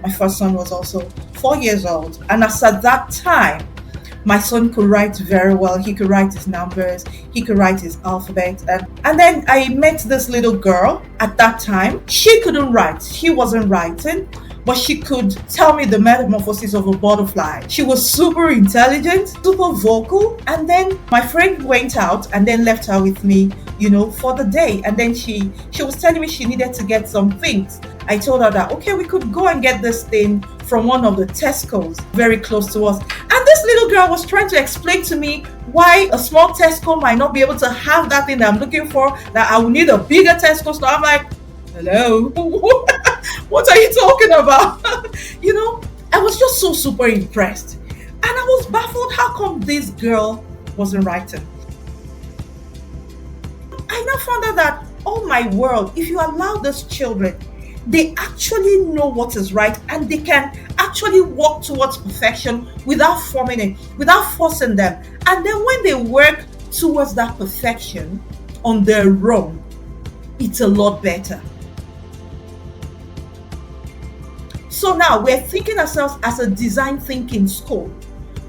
My first son was also 4 years old. And as at that time, my son could write very well. He could write his numbers, he could write his alphabet. And then I met this little girl at that time. She couldn't write, she wasn't writing, but she could tell me the metamorphosis of a butterfly. She was super intelligent, super vocal. And then my friend went out and then left her with me, for the day. And then she was telling me she needed to get some things. I told her that, okay, we could go and get this thing from one of the Tesco's very close to us. And this little girl was trying to explain to me why a small Tesco might not be able to have that thing that I'm looking for, that I will need a bigger Tesco store. I'm like, hello, what are you talking about? I was just so super impressed. And I was baffled, how come this girl wasn't writing? I now found out that, oh my world, if you allow those children, they actually know what is right and they can actually walk towards perfection without forming it, without forcing them. And then when they work towards that perfection on their own, it's a lot better. So now we're thinking ourselves as a design thinking school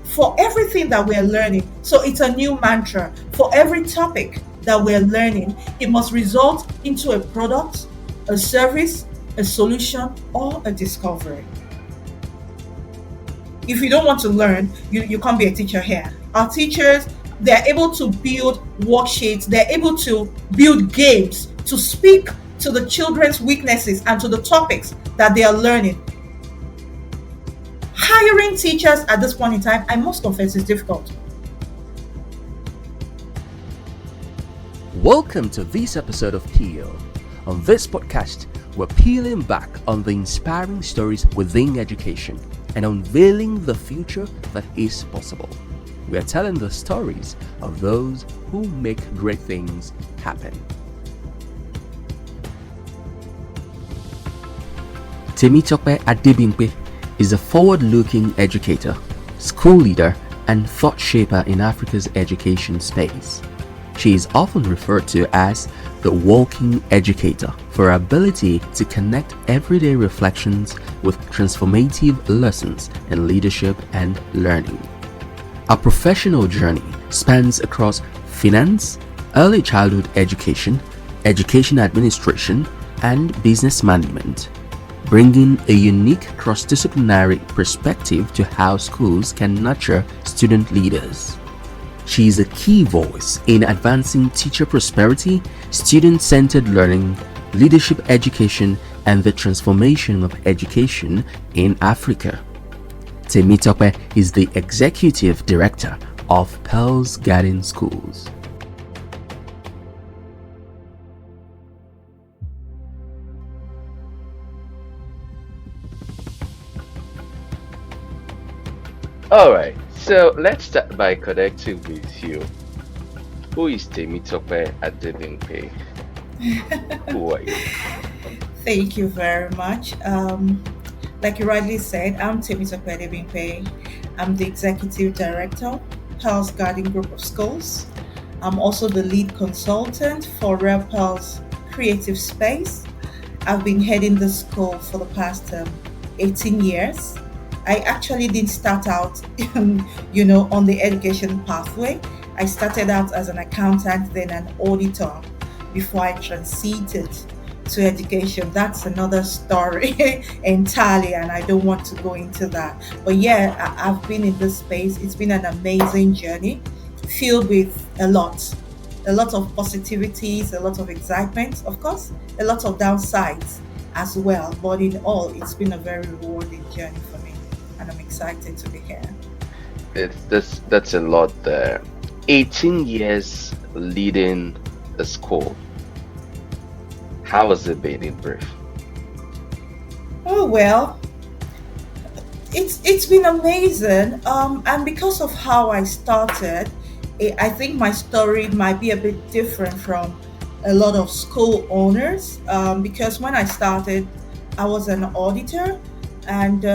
for everything that we're learning. So it's a new mantra. For every topic that we're learning, it must result into a product, a service, a solution, or a discovery. If you don't want to learn, you can't be a teacher here. Our teachers, they're able to build worksheets, they're able to build games to speak to the children's weaknesses and to the topics that they are learning. Hiring teachers at this point in time, I must confess, is difficult. Welcome to this episode of Peel. On this podcast, we're peeling back on the inspiring stories within education and unveiling the future that is possible. We are telling the stories of those who make great things happen. Temitope Adebimpe is a forward-looking educator, school leader, and thought shaper in Africa's education space. She is often referred to as the walking educator for her ability to connect everyday reflections with transformative lessons in leadership and learning. Her professional journey spans across finance, early childhood education, education administration, and business management, bringing a unique cross-disciplinary perspective to how schools can nurture student leaders. She is a key voice in advancing teacher prosperity, student-centered learning, leadership education, and the transformation of education in Africa. Temitope is the Executive Director of Pearls Garden Schools. Alright, so let's start by connecting with you. Who is Temitope Adebimpe? Who are you? Thank you very much. Like you rightly said, I'm Temitope Adebimpe. I'm the Executive Director, Pearls Garden Group of Schools. I'm also the lead consultant for Rare Pearls Creative Space. I've been heading the school for the past 18 years. I actually didn't start out, on the education pathway. I started out as an accountant, then an auditor, before I transited to education. That's another story entirely, and I don't want to go into that. But yeah, I've been in this space. It's been an amazing journey, filled with a lot of positivities, a lot of excitement, of course, a lot of downsides as well. But in all, it's been a very rewarding journey for me, and I'm excited to be here. That's a lot there. 18 years leading a school. How has it been in brief? Oh well, it's been amazing. And because of how I started, I think my story might be a bit different from a lot of school owners. Because when I started, I was an auditor, and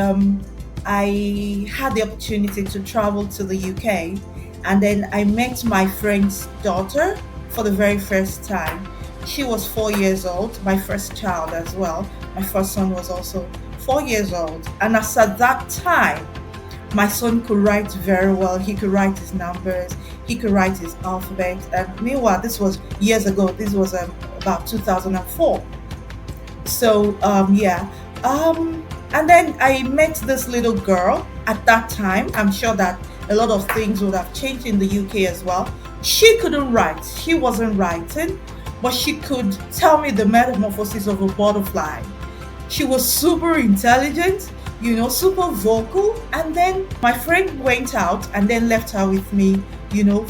I had the opportunity to travel to the UK, and then I met my friend's daughter for the very first time. She was 4 years old, my first child as well. My first son was also 4 years old. And as at that time, my son could write very well. He could write his numbers, he could write his alphabet. And meanwhile, this was years ago. This was about 2004. So yeah, and then I met this little girl at that time. I'm sure that a lot of things would have changed in the UK as well. She couldn't write. She wasn't writing, but she could tell me the metamorphosis of a butterfly. She was super intelligent, super vocal. And then my friend went out and then left her with me,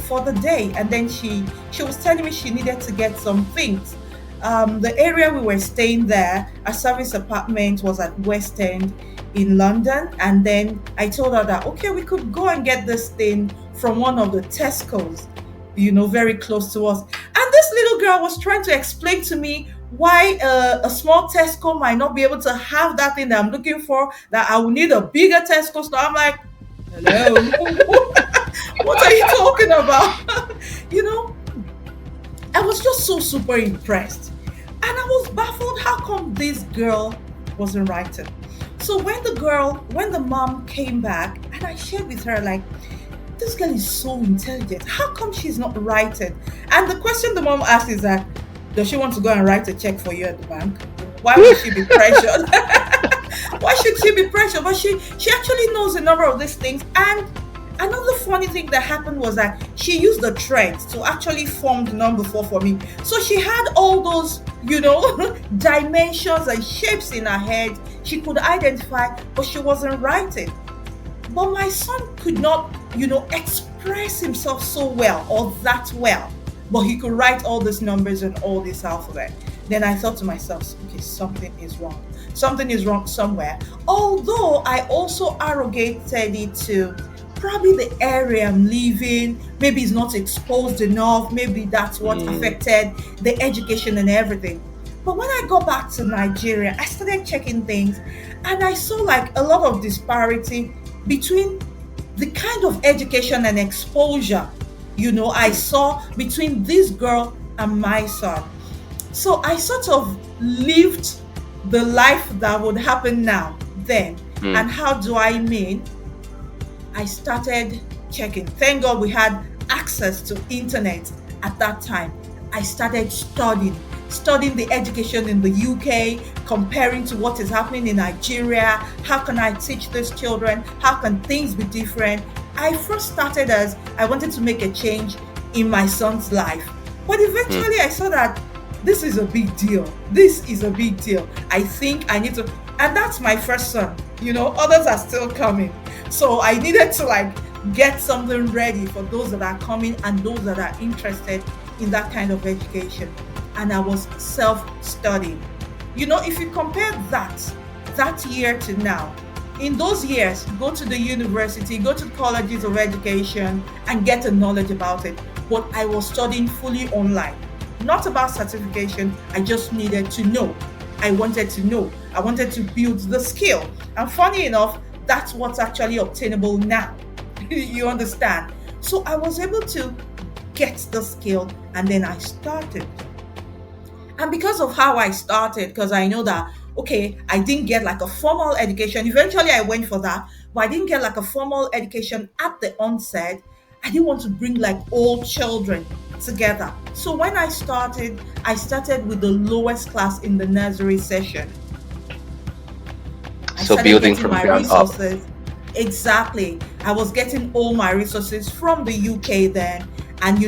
for the day. And then she was telling me she needed to get some things. The area we were staying there, a service apartment was at West End in London. And then I told her that, okay, we could go and get this thing from one of the Tesco's, very close to us. And this little girl was trying to explain to me why a small Tesco might not be able to have that thing that I'm looking for, that I will need a bigger Tesco store. I'm like, hello, what are you talking about? you know, I was just so super impressed. And I was baffled, how come this girl wasn't writing? So when the mom came back and I shared with her, like, this girl is so intelligent. How come she's not writing? And the question the mom asked is that, does she want to go and write a check for you at the bank? Why would she be pressured? Why should she be pressured? But she actually knows a number of these things. And another funny thing that happened was that she used the threads to actually form the number 4 for me. So she had all those, dimensions and shapes in her head. She could identify, but she wasn't writing. But my son could not, express himself so well or that well. But he could write all these numbers and all this alphabet. Then I thought to myself, okay, something is wrong. Something is wrong somewhere. Although I also arrogated it to probably the area I'm living. Maybe it's not exposed enough. Maybe that's what affected the education and everything. But when I got back to Nigeria, I started checking things and I saw like a lot of disparity between the kind of education and exposure, I saw between this girl and my son. So I sort of lived the life that would happen now, then. Mm. And how do I mean? I started checking. Thank God we had access to internet at that time. I started studying the education in the UK, comparing to what is happening in Nigeria. How can I teach these children? How can things be different? I first started as I wanted to make a change in my son's life. But eventually I saw that this is a big deal. This is a big deal. I think I need to, and that's my first son. Others are still coming. So I needed to get something ready for those that are coming and those that are interested in that kind of education. And I was self-studying. If you compare that year to now, in those years, go to the university, go to colleges of education and get a knowledge about it. But I was studying fully online. Not about certification, I just needed to know. I wanted to know. I wanted to build the skill. And funny enough, that's what's actually obtainable now. You understand? So I was able to get the skill and then I started. And because of how I started, because I know that, okay, I didn't get like a formal education. Eventually I went for that, but I didn't get like a formal education at the onset. I didn't want to bring like all children together. So when I started with the lowest class in the nursery session. I So started building getting from my ground up. resources. Exactly. I was getting all my resources from the UK then, and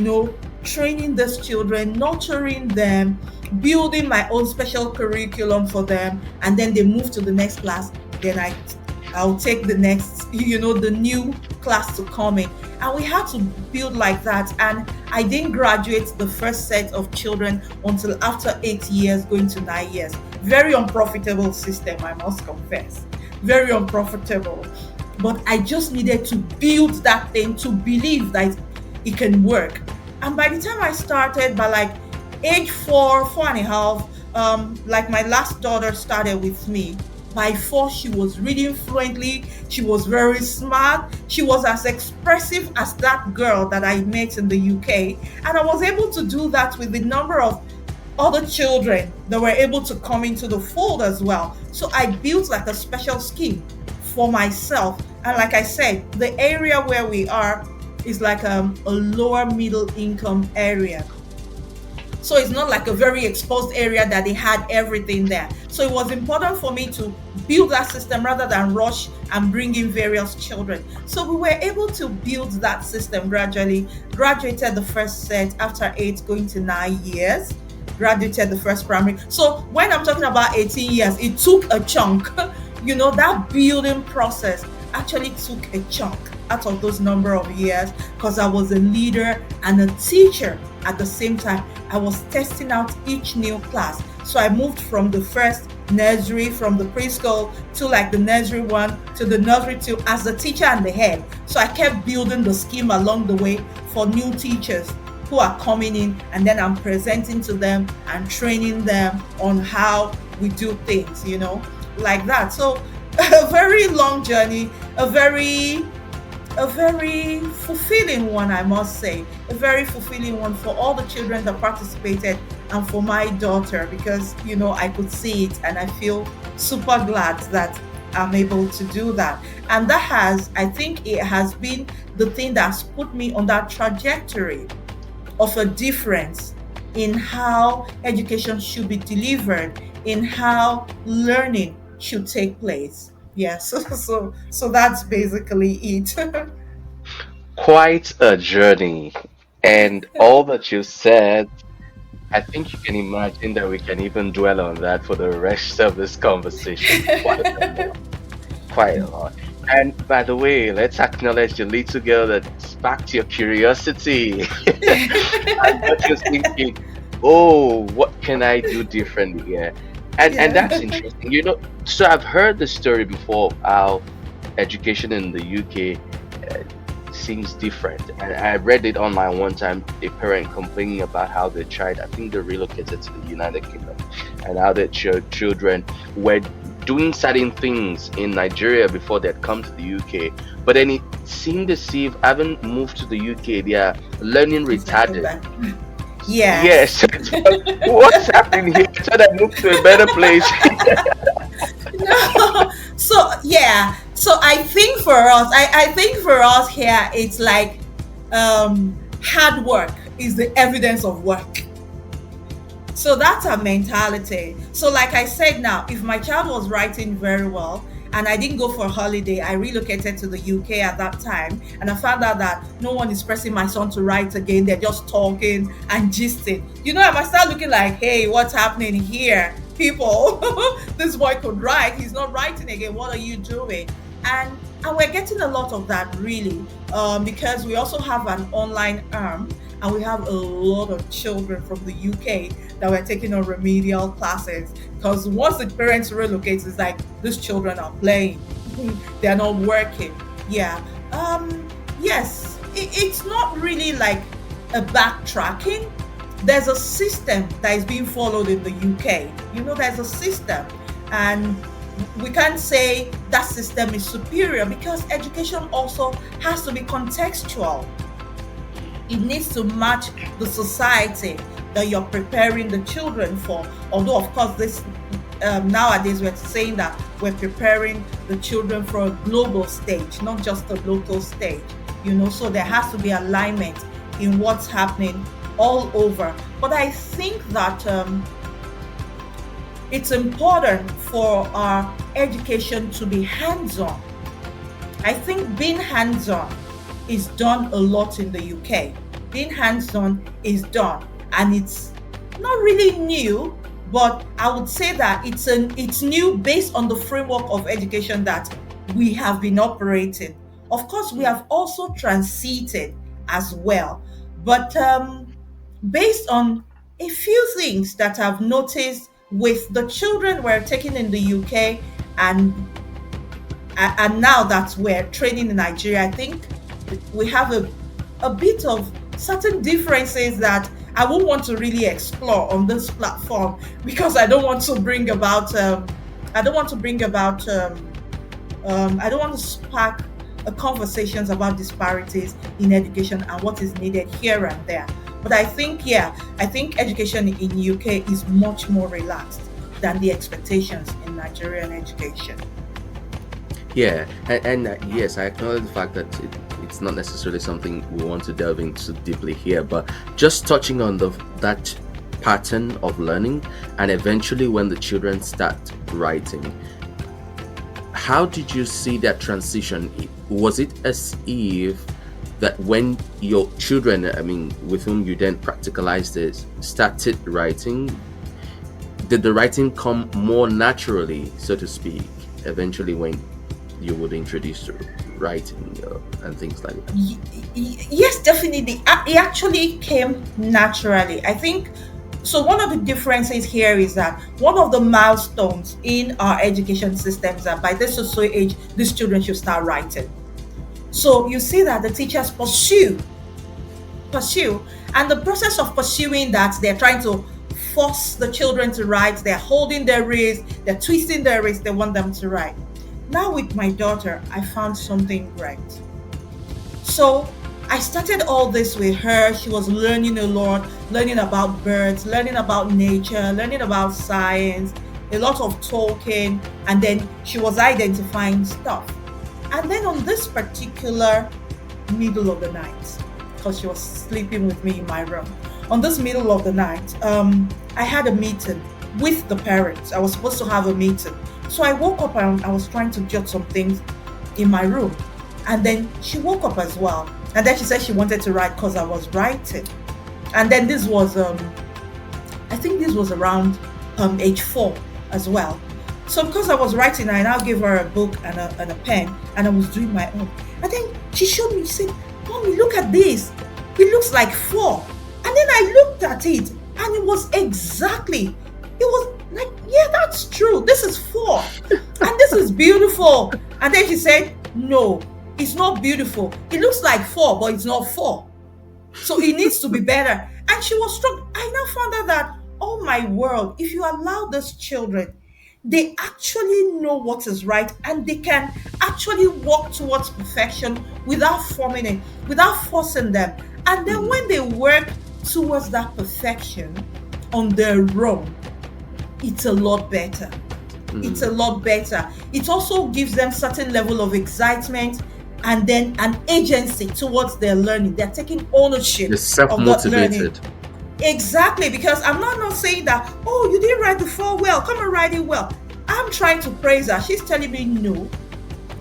training these children, nurturing them, building my own special curriculum for them, and then they move to the next class. Then I'll take the next, the new class to come in. And we had to build like that. And I didn't graduate the first set of children until after 8 years, going to 9 years. Very unprofitable system, I must confess. Very unprofitable. But I just needed to build that thing to believe that it can work. And by the time I started, by like age 4.5, like my last daughter started with me. By 4, she was reading fluently. She was very smart. She was as expressive as that girl that I met in the UK. And I was able to do that with the number of other children that were able to come into the fold as well. So I built like a special scheme for myself. And like I said, the area where we are is like a lower middle income area. So it's not like a very exposed area that they had everything there. So it was important for me to build that system rather than rush and bring in various children. So we were able to build that system gradually, graduated the first set after 8 going to 9 years, graduated the first primary. So when I'm talking about 18 years, it took a chunk. That building process actually took a chunk out of those number of years because I was a leader and a teacher at the same time. I was testing out each new class. So I moved from the first nursery, from the preschool to like the nursery one to the nursery two as the teacher and the head. So I kept building the scheme along the way for new teachers who are coming in, and then I'm presenting to them and training them on how we do things, like that. So a very long journey, a very fulfilling one, I must say. A very fulfilling one for all the children that participated and for my daughter because, I could see it and I feel super glad that I'm able to do that. And I think it has been the thing that's put me on that trajectory of a difference in how education should be delivered, in how learning should take place. Yeah, so that's basically it. Quite a journey. And all that you said, I think you can imagine that we can even dwell on that for the rest of this conversation. Quite a lot. Quite a lot. And by the way, let's acknowledge the little girl that sparked your curiosity. And got you thinking, oh, what can I do differently here? And that's Yeah. interesting. So I've heard the story before of how education in the UK seems different. And I read it online one time, a parent complaining about how their child, I think they relocated to the United Kingdom, and how their children were doing certain things in Nigeria before they'd come to the UK. But then it seemed as if having moved to the UK, they are learning It's like retarded. that. Yes. Yes, what's happening here? So I moved to a better place. No. So yeah. So I think for us here, it's like hard work is the evidence of work. So that's our mentality. So, like I said now, if my child was writing very well and I didn't go for a holiday, I relocated to the UK at that time, and I found out that no one is pressing my son to write again. They're just talking and gisting. I might start looking like, hey, what's happening here? People, this boy could write. He's not writing again. What are you doing? And we're getting a lot of that really, because we also have an online arm, and we have a lot of children from the UK that were taking on remedial classes. Because once the parents relocate, it's like these children are playing, they're not working. Yeah. Yes, it's not really like a backtracking. There's a system that is being followed in the UK. There's a system, and we can't say that system is superior because education also has to be contextual. It needs to match the society that you're preparing the children for. Although, of course, this nowadays we're saying that we're preparing the children for a global stage, not just a local stage. So there has to be alignment in what's happening all over. But I think that it's important for our education to be hands-on. I think being hands-on is done a lot in the UK. Being hands-on is done, and it's not really new, but I would say that it's new based on the framework of education that we have been operating. Of course, we have also transited as well, but based on a few things that I've noticed with the children we're taking in the UK, and now that we're training in Nigeria, I think we have a bit of certain differences that I won't want to really explore on this platform because I don't want to bring about I don't want to bring about I don't want to spark conversations about disparities in education and what is needed here and there. But I think, yeah, I think education in UK is much more relaxed than the expectations in Nigerian education. Yeah, and yes, I acknowledge the fact that it's not necessarily something we want to delve into deeply here, but just touching on that pattern of learning, and eventually when the children start writing, how did you see that transition? Was it as if that when your children, I mean, with whom you then practicalized this, started writing, did the writing come more naturally, so to speak, eventually when you would introduce to writing and things like that? Yes, definitely. It actually came naturally. I think so. One of the differences here is that one of the milestones in our education systems that by this so age, these children should start writing. So you see that the teachers pursue, and the process of pursuing that, they're trying to force the children to write. They're holding their wrist, they're twisting their wrist. They want them to write. Now with my daughter, I found something great. So I started all this with her. She was learning a lot, learning about birds, learning about nature, learning about science, a lot of talking, and then she was identifying stuff. And then on this particular middle of the night, because she was sleeping with me in my room, on this middle of the night, I had a meeting with the parents. I was supposed to have a meeting. So I woke up and I was trying to jot some things in my room. And then she woke up as well. And then she said she wanted to write because I was writing. And then this was, I think this was around age 4 as well. So because I was writing, I now gave her a book and a pen, and I was doing my own. And then she showed me, she said, Mommy, look at this. It looks like 4. And then I looked at it, and it was exactly, it was like, yeah, that's true. This is 4. And this is beautiful. And then she said, no, it's not beautiful. It looks like 4, but it's not 4. So it needs to be better. And she was struck. I now found out that, oh my world, if you allow these children, they actually know what is right, and they can actually work towards perfection without forming it, without forcing them. And then when they work towards that perfection on their own, it's a lot better. It's a lot better. It also gives them certain level of excitement, and then an agency towards their learning. They're taking ownership You're of that learning. self-motivated. Exactly, because I'm not saying that, oh, you didn't write the 4 well, come and write it well. I'm trying to praise her. She's telling me no.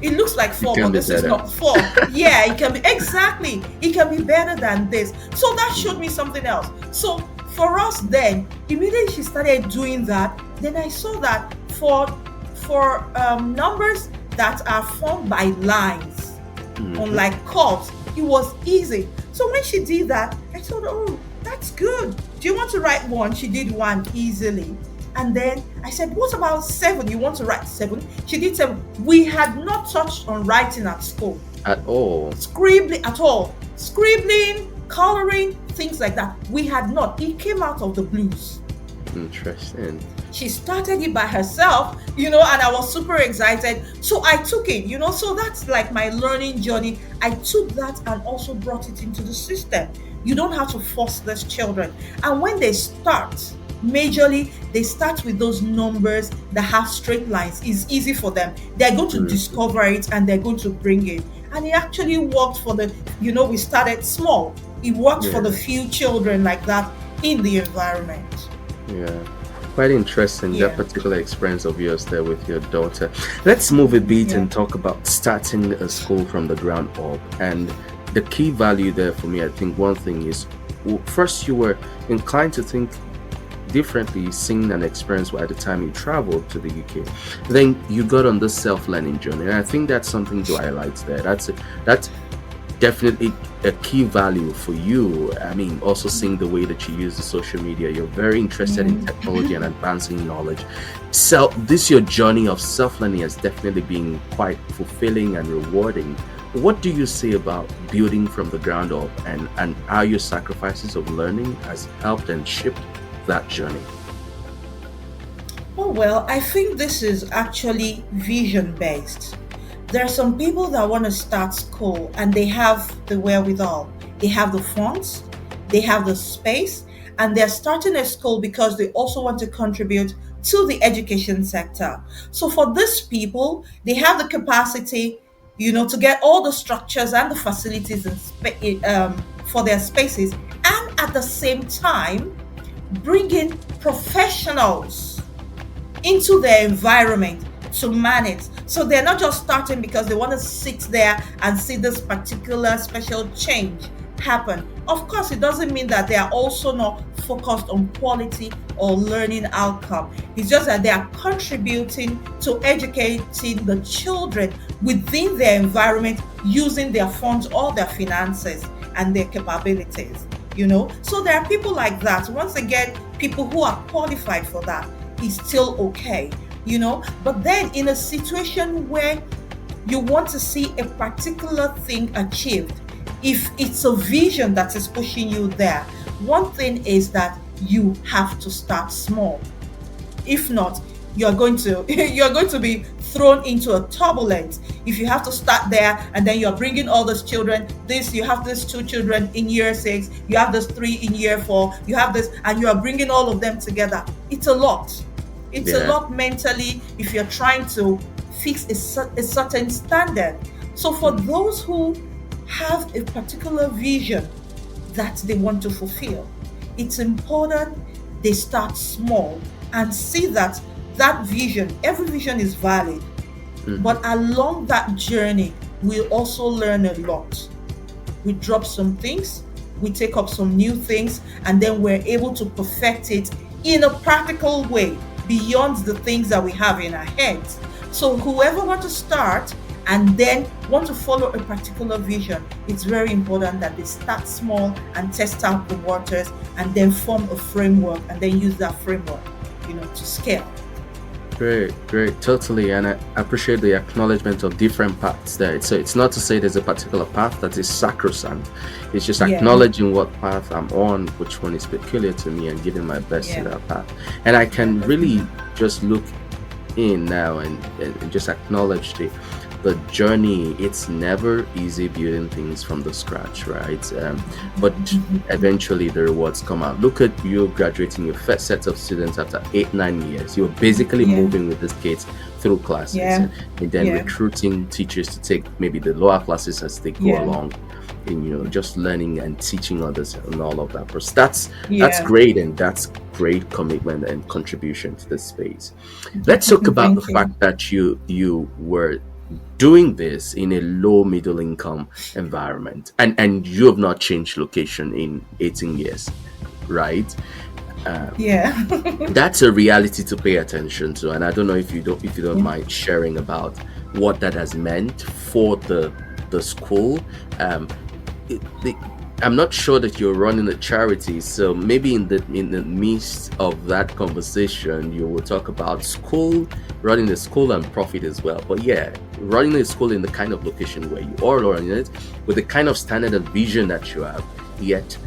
It looks like It 4, can but be this is better. not 4. Yeah, it can be exactly. It can be better than this. So that showed me something else. So for us then, immediately she started doing that, then I saw that for numbers that are formed by lines, unlike curves, it was easy. So when she did that, I thought, oh, that's good. Do you want to write 1? She did 1 easily. And then I said, what about 7? You want to write 7? She did 7. We had not touched on writing at school. At all. Scribbling at all. Scribbling, coloring, things like that. We had not. It came out of the blues. Interesting. She started it by herself, and I was super excited. So I took it, so that's like my learning journey. I took that and also brought it into the system. You don't have to force these children. And when they start, majorly, they start with those numbers that have straight lines. It's easy for them. They're going to discover it, and they're going to bring it. And it actually worked for we started small. It worked for the few children like that in the environment. Yeah. Quite interesting, that Yeah. particular experience of yours there with your daughter. Let's move a bit Yeah. and talk about starting a school from the ground up. And the key value there for me, I think one thing is, first, you were inclined to think differently, seeing an experience at the time you traveled to the UK. Then you got on this self-learning journey. And I think that's something to highlight there. That's definitely a key value for you. I mean, also seeing the way that you use the social media, you're very interested in technology and advancing knowledge. So this your journey of self-learning has definitely been quite fulfilling and rewarding. What do you say about building from the ground up, and how your sacrifices of learning has helped and shaped that journey? Oh, well, I think this is actually vision based. There are some people that want to start school and they have the wherewithal, they have the funds, they have the space, and they're starting a school because they also want to contribute to the education sector. So for these people, they have the capacity, to get all the structures and the facilities for their spaces, and at the same time, bring in professionals into their environment to manage. So they're not just starting because they want to sit there and see this particular special change happen. Of course, it doesn't mean that they are also not focused on quality or learning outcome. It's just that they are contributing to educating the children within their environment using their funds or their finances and their capabilities. So there are people like that. Once they get people who are qualified for that, it's still okay. But then in a situation where you want to see a particular thing achieved, if it's a vision that is pushing you there, one thing is that you have to start small. If not, you're going to you're going to be thrown into a turbulence. If you have to start there and then you're bringing all those children, you have these 2 children in year 6, you have those 3 in year 4, you have this, and you are bringing all of them together. It's a lot. It's a Yeah. lot mentally if you're trying to fix a certain standard. So for those who have a particular vision that they want to fulfill, it's important they start small and see that every vision is valid. But along that journey, we also learn a lot. We drop some things, we take up some new things, and then we're able to perfect it in a practical way beyond the things that we have in our heads. So whoever wants to start and then want to follow a particular vision, it's very important that they start small and test out the waters and then form a framework and then use that framework, to scale. Great, great, totally, and I appreciate the acknowledgement of different paths there. So it's not to say there's a particular path that is sacrosanct. It's just Yeah. acknowledging what path I'm on, which one is peculiar to me, and giving my best to Yeah. that path. And I can really just look in now and just acknowledge the journey. It's never easy building things from the scratch, right? But eventually the rewards come out. Look at you graduating your first set of students after 8-9 years. You're basically Yeah. moving with these kids through classes, Yeah. and then Yeah. recruiting teachers to take maybe the lower classes as they go Yeah. along, and just learning and teaching others and all of that. But that's Yeah. great, and that's great commitment and contribution to the space. Let's talk about Thank the you. fact that you were doing this in a low middle income environment, and you have not changed location in 18 years, right? Yeah. That's a reality to pay attention to, and I don't know if you don't mind sharing about what that has meant for the school. I'm not sure that you're running a charity, so maybe in the midst of that conversation, you will talk about running the school and profit as well. But yeah, running a school in the kind of location where you are running it, with the kind of standard and vision that you have, yet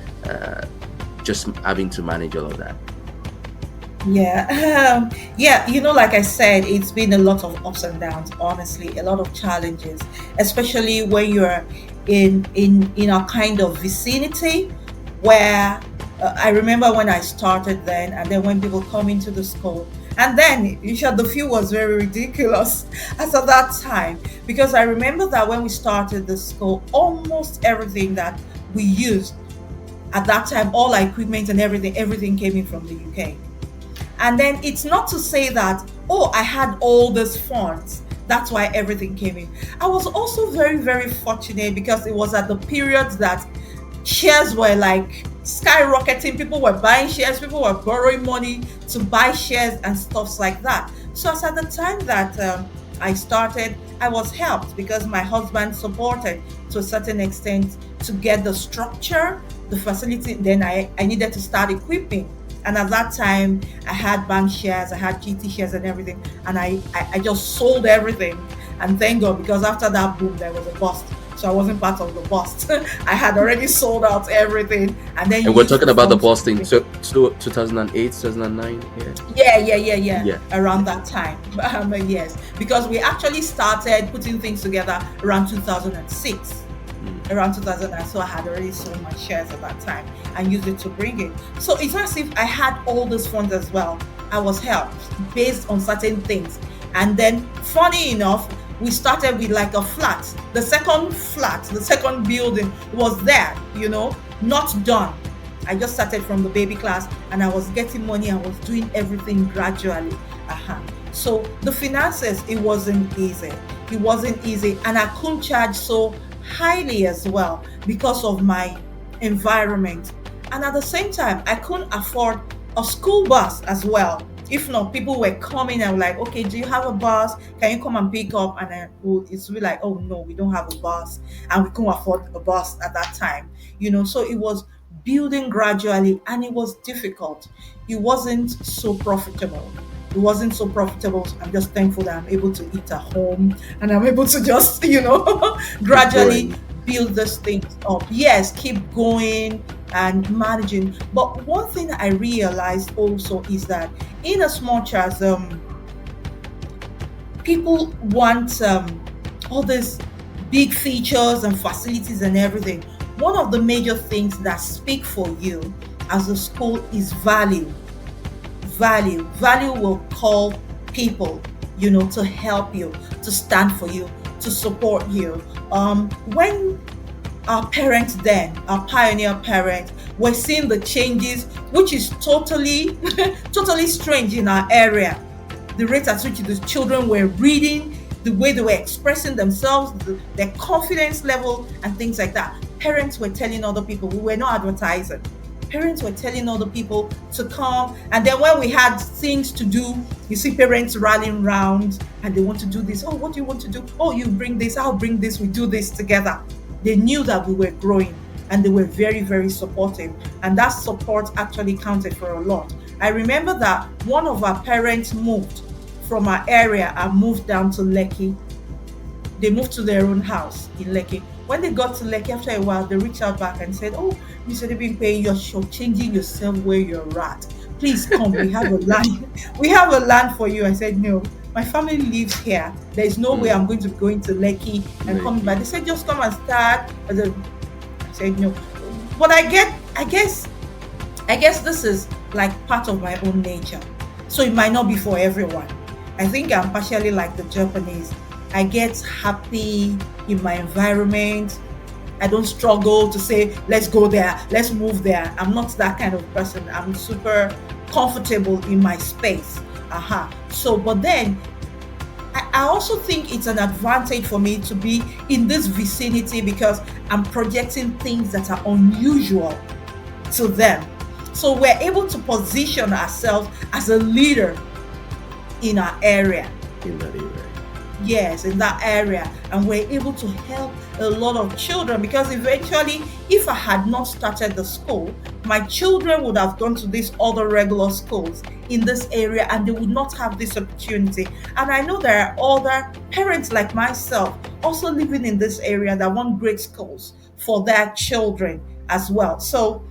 just having to manage all of that. Yeah. Yeah. Like I said, it's been a lot of ups and downs, honestly, a lot of challenges, especially when you're in a kind of vicinity where I remember when I started then, and then when people come into the school, and then the fuel was very ridiculous as at that time, because I remember that when we started the school, almost everything that we used at that time, all our equipment and everything came in from the UK. And then it's not to say that, I had all these funds, that's why everything came in. I was also very, very fortunate because it was at the period that shares were like skyrocketing. People were buying shares, people were borrowing money to buy shares and stuff like that. So as at the time that I started, I was helped because my husband supported to a certain extent to get the structure, the facility. Then I needed to start equipping. And at that time, I had bank shares, I had GT shares and everything. And I just sold everything. And thank God, because after that boom, there was a bust. So I wasn't part of the bust. I had already sold out everything. And then And we're talking about the funds bust in 2008, 2009. Yeah. Around that time. Yes. Because we actually started putting things together around 2006. around 2000. So I had already sold my shares at that time and used it to bring it. So it's not as if I had all those funds as well. I was helped based on certain things. And then, funny enough, we started with like a flat. The second building was there, not done. I just started from the baby class and I was getting money. I was doing everything gradually. So the finances, it wasn't easy. It wasn't easy. And I couldn't charge so highly as well because of my environment. And at the same time, I couldn't afford a school bus as well. If not, people were coming and were like, okay, do you have a bus? Can you come and pick up? And then it's really like, oh no, we don't have a bus. And we couldn't afford a bus at that time. So it was building gradually and it was difficult. It wasn't so profitable. It wasn't so profitable. So I'm just thankful that I'm able to eat at home and I'm able to just, Keep gradually going. build these things up. Yes, keep going and managing. But one thing I realized also is that in as much as people want all these big features and facilities and everything, one of the major things that speak for you as a school is value. Value will call people, to help you, to stand for you, to support you. When our parents then, our pioneer parents, were seeing the changes, which is totally, totally strange in our area. The rate at which the children were reading, the way they were expressing themselves, their confidence level, and things like that. Parents were telling other people, we were not advertising. Parents were telling other people to come. And then when we had things to do, you see parents rallying around and they want to do this. Oh, what do you want to do? Oh, you bring this, I'll bring this, we do this together. They knew that we were growing and they were very, very supportive. And that support actually counted for a lot. I remember that one of our parents moved from our area and moved down to Lekki. They moved to their own house in Lekki. When they got to Lekki, after a while, they reached out back and said, oh, Mr. Debimpe, you're shortchanging yourself where you're at. Please come, we have a land. We have a land for you. I said, no, my family lives here. There's no way I'm Mm. going to be going to Lekki and coming back. Lucky. They said, just come and start. I said, no. But I guess this is like part of my own nature. So it might not be for everyone. I think I'm partially like the Japanese. I get happy in my environment. I don't struggle to say, let's go there, let's move there. I'm not that kind of person. I'm super comfortable in my space. So, but then I also think it's an advantage for me to be in this vicinity because I'm projecting things that are unusual to them. So we're able to position ourselves as a leader in our area. In that area. Yes, in that area. And we're able to help a lot of children because eventually, if I had not started the school, my children would have gone to these other regular schools in this area and they would not have this opportunity. And I know there are other parents like myself also living in this area that want great schools for their children as well. So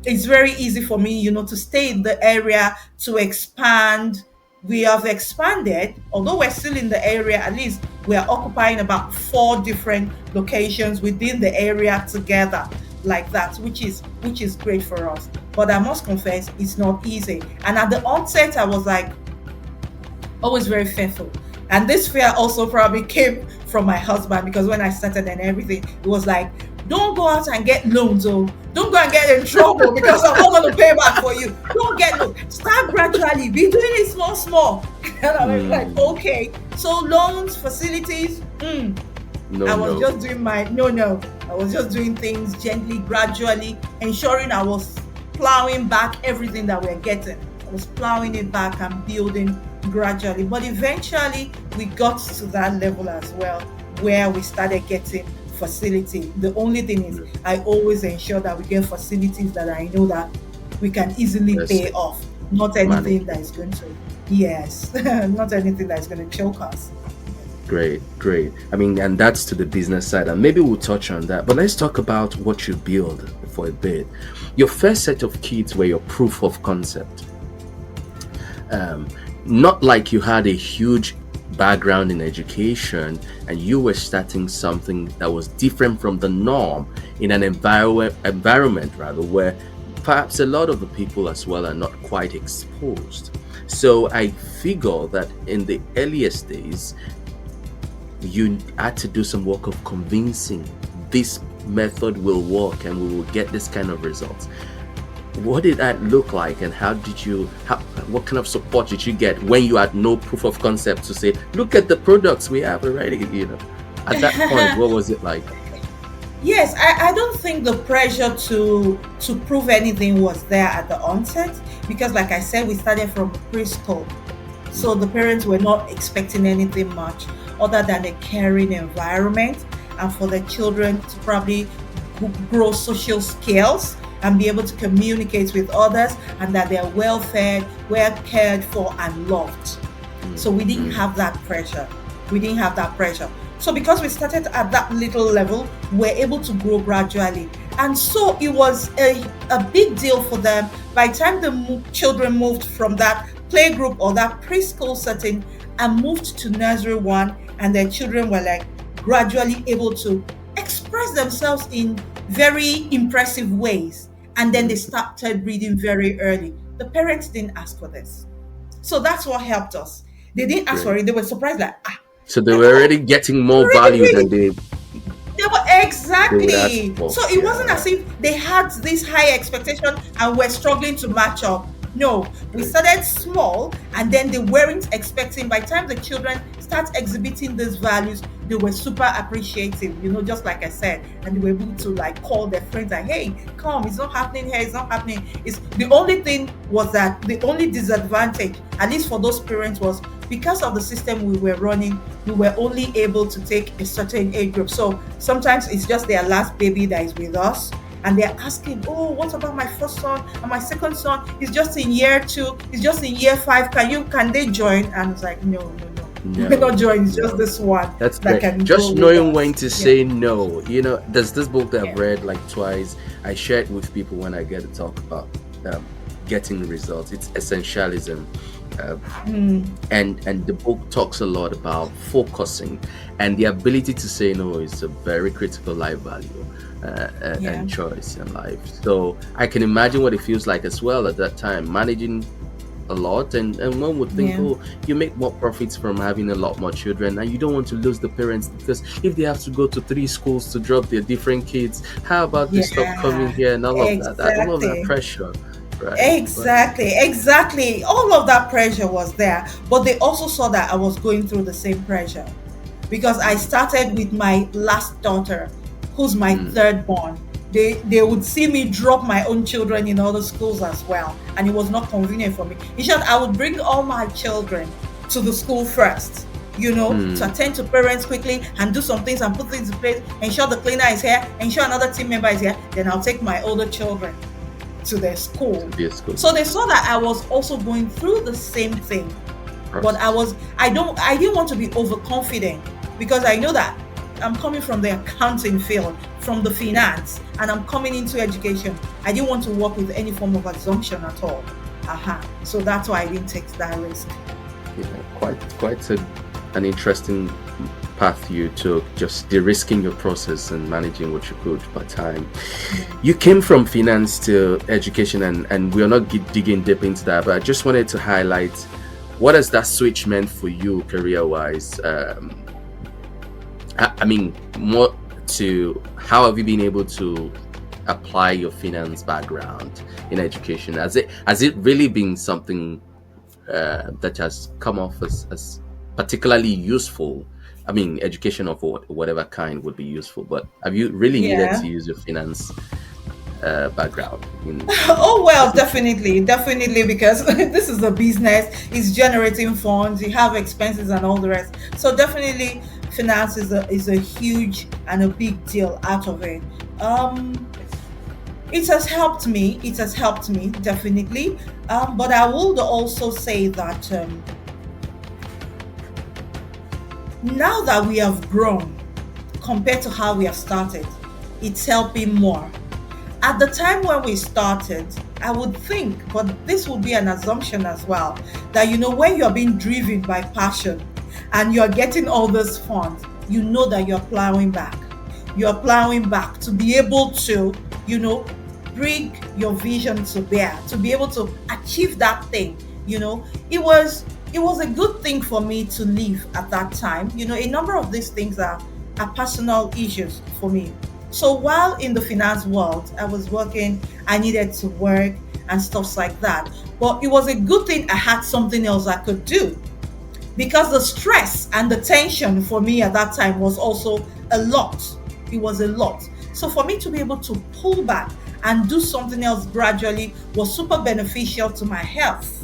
it's very easy for me, to stay in the area, to expand. We have expanded, although we're still in the area, at least we are occupying about 4 different locations within the area together like that, which is great for us. But I must confess, it's not easy. And at the onset, I was like always very fearful. And this fear also probably came from my husband because when I started and everything, it was like, don't go out and get loans, or don't go and get in trouble because I'm not going to pay back for you. Don't get loans. Start gradually. Be doing it small, small. And I was like, Mm. okay. So loans, facilities, No, I was no. just doing no. I was just doing things gently, gradually, ensuring I was plowing back everything that we're getting. I was plowing it back and building gradually. But eventually, we got to that level as well where we started getting facility. The only thing is, I always ensure that we get facilities that I know that we can easily Let's pay off. Not anything manage. that is going to, yes, not anything that is going to choke us. Great, great. I mean, and that's to the business side, and maybe we'll touch on that. But let's talk about what you build for a bit. Your first set of kits were your proof of concept. Um, Not like you had a huge background in education, and you were starting something that was different from the norm in an environment rather where perhaps a lot of the people as well are not quite exposed. So I figure that in the earliest days you had to do some work of convincing this method will work and we will get this kind of results. What did that look like, and what kind of support did you get when you had no proof of concept to say, look at the products we have already, at that point, what was it like? Yes, I don't think the pressure to prove anything was there at the onset, because like I said, we started from preschool. So the parents were not expecting anything much other than a caring environment, and for the children to probably grow social skills and be able to communicate with others, and that they're well fed, well cared for, and loved. So we didn't Mm, have that pressure. We didn't have that pressure. So because we started at that little level, we're able to grow gradually. And so it was a big deal for them. By the time the children moved from that playgroup or that preschool setting and moved to nursery one, and their children were like gradually able to express themselves in very impressive ways. And then they mm, started reading very early. The parents didn't ask for this. So that's what helped us. They didn't ask for great. it. They were surprised, like, So they like, were oh, already getting more really, value than really. they They were they would ask exactly. for. So it wasn't Yeah, as if they had this high expectation and were struggling to match up. No, we great. started small, and then they weren't expecting. By the time the children start exhibiting these values, they were super appreciative, just like I said, and they were able to like call their friends like, hey, come, it's not happening here, it's not happening. It's the only thing was that the only disadvantage, at least for those parents, was because of the system we were running, we were only able to take a certain age group. So sometimes it's just their last baby that is with us. And they're asking, oh, what about my first son and my second son? He's just in year two, he's just in year five. Can they join? And it's like, no, no, no. We're not No, joining. It's just no. this one That's that great. can go Just with knowing when us. to Yeah. say no. There's this book that I've Yeah. read like twice. I share it with people when I get to talk about um, getting results. It's essentialism. Uh, Mm, and the book talks a lot about focusing, and the ability to say no is a very critical life value yeah. and choice in life. So I can imagine what it feels like as well at that time, managing a lot, and one would think, Yeah. oh, you make more profits from having a lot more children, and you don't want to lose the parents, because if they have to go to three schools to drop their different kids, how about they stop coming Yeah. here and all of that Exactly. pressure, right? But Exactly. All of that pressure was there. But they also saw that I was going through the same pressure, because I mm, started with my last daughter, who's my mm, third born. They would see me drop my own children in other schools as well, and it was not convenient for me. In short, I would bring all my children to the school first, to mm, attend to parents quickly and do some things and put things in place, ensure the cleaner is here, ensure another team member is here. Then I'll take my older children to their to school. be a school So they saw that I was also going through the same thing. But process. I didn't want to be overconfident, because I know that I'm coming from the accounting field, from the finance, and I'm coming into education. I didn't want to work with any form of assumption at all. So that's why I didn't take that risk. Yeah, an interesting path you took, just de-risking your process and managing what you could by time. Yeah. You came from finance to education, and we are not digging deep into that, but I just wanted to highlight what has that switch meant for you career-wise. I mean, more to how have you been able to apply your finance background in education? Has it really been something that has come off as particularly useful? I mean, education of whatever kind would be useful, but have you really needed Yeah. to use your finance background Oh well, as a tool? definitely, because this is a business. It's generating funds. You have expenses and all the rest. So definitely, finance is a huge and a big deal out of it. It has helped me. It has helped me definitely. But I would also say that now that we have grown compared to how we have started, it's helping more. At the time when we started, I would think, but this would be an assumption as well, that when you're being driven by passion, and you're getting all those funds, you know that you're plowing back. You're plowing back to be able to, you know, bring your vision to bear, to be able to achieve that thing. You know, it was a good thing for me to leave at that time. You know, a number of these things are personal issues for me. So while in the finance world, I was working, I needed to work and stuff like that. But it was a good thing I had something else I could do, because the stress and the tension for me at that time was also a lot. It was a lot. So for me to be able to pull back and do something else gradually was super beneficial to my health,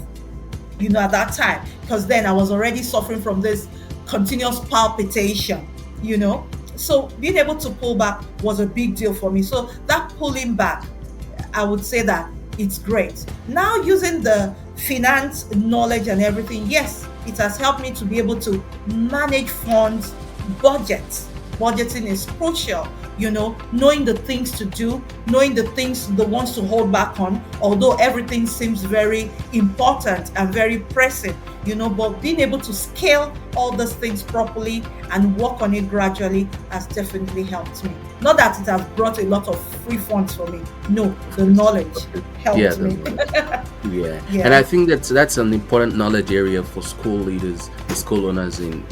at that time, because then I was already suffering from this continuous palpitation, you know. So being able to pull back was a big deal for me. So that pulling back, I would say that it's great. Now, using the finance knowledge and everything, yes, it has helped me to be able to manage funds, budgets. Budgeting is crucial, knowing the things to do, knowing the ones to hold back on, although everything seems very important and very pressing, but being able to scale all those things properly and work on it gradually has definitely helped me. Not that it has brought a lot of free funds for me. No, the knowledge Yeah, helped the me. knowledge. Yeah, and I Yeah, think that's an important knowledge area for school leaders, school owners in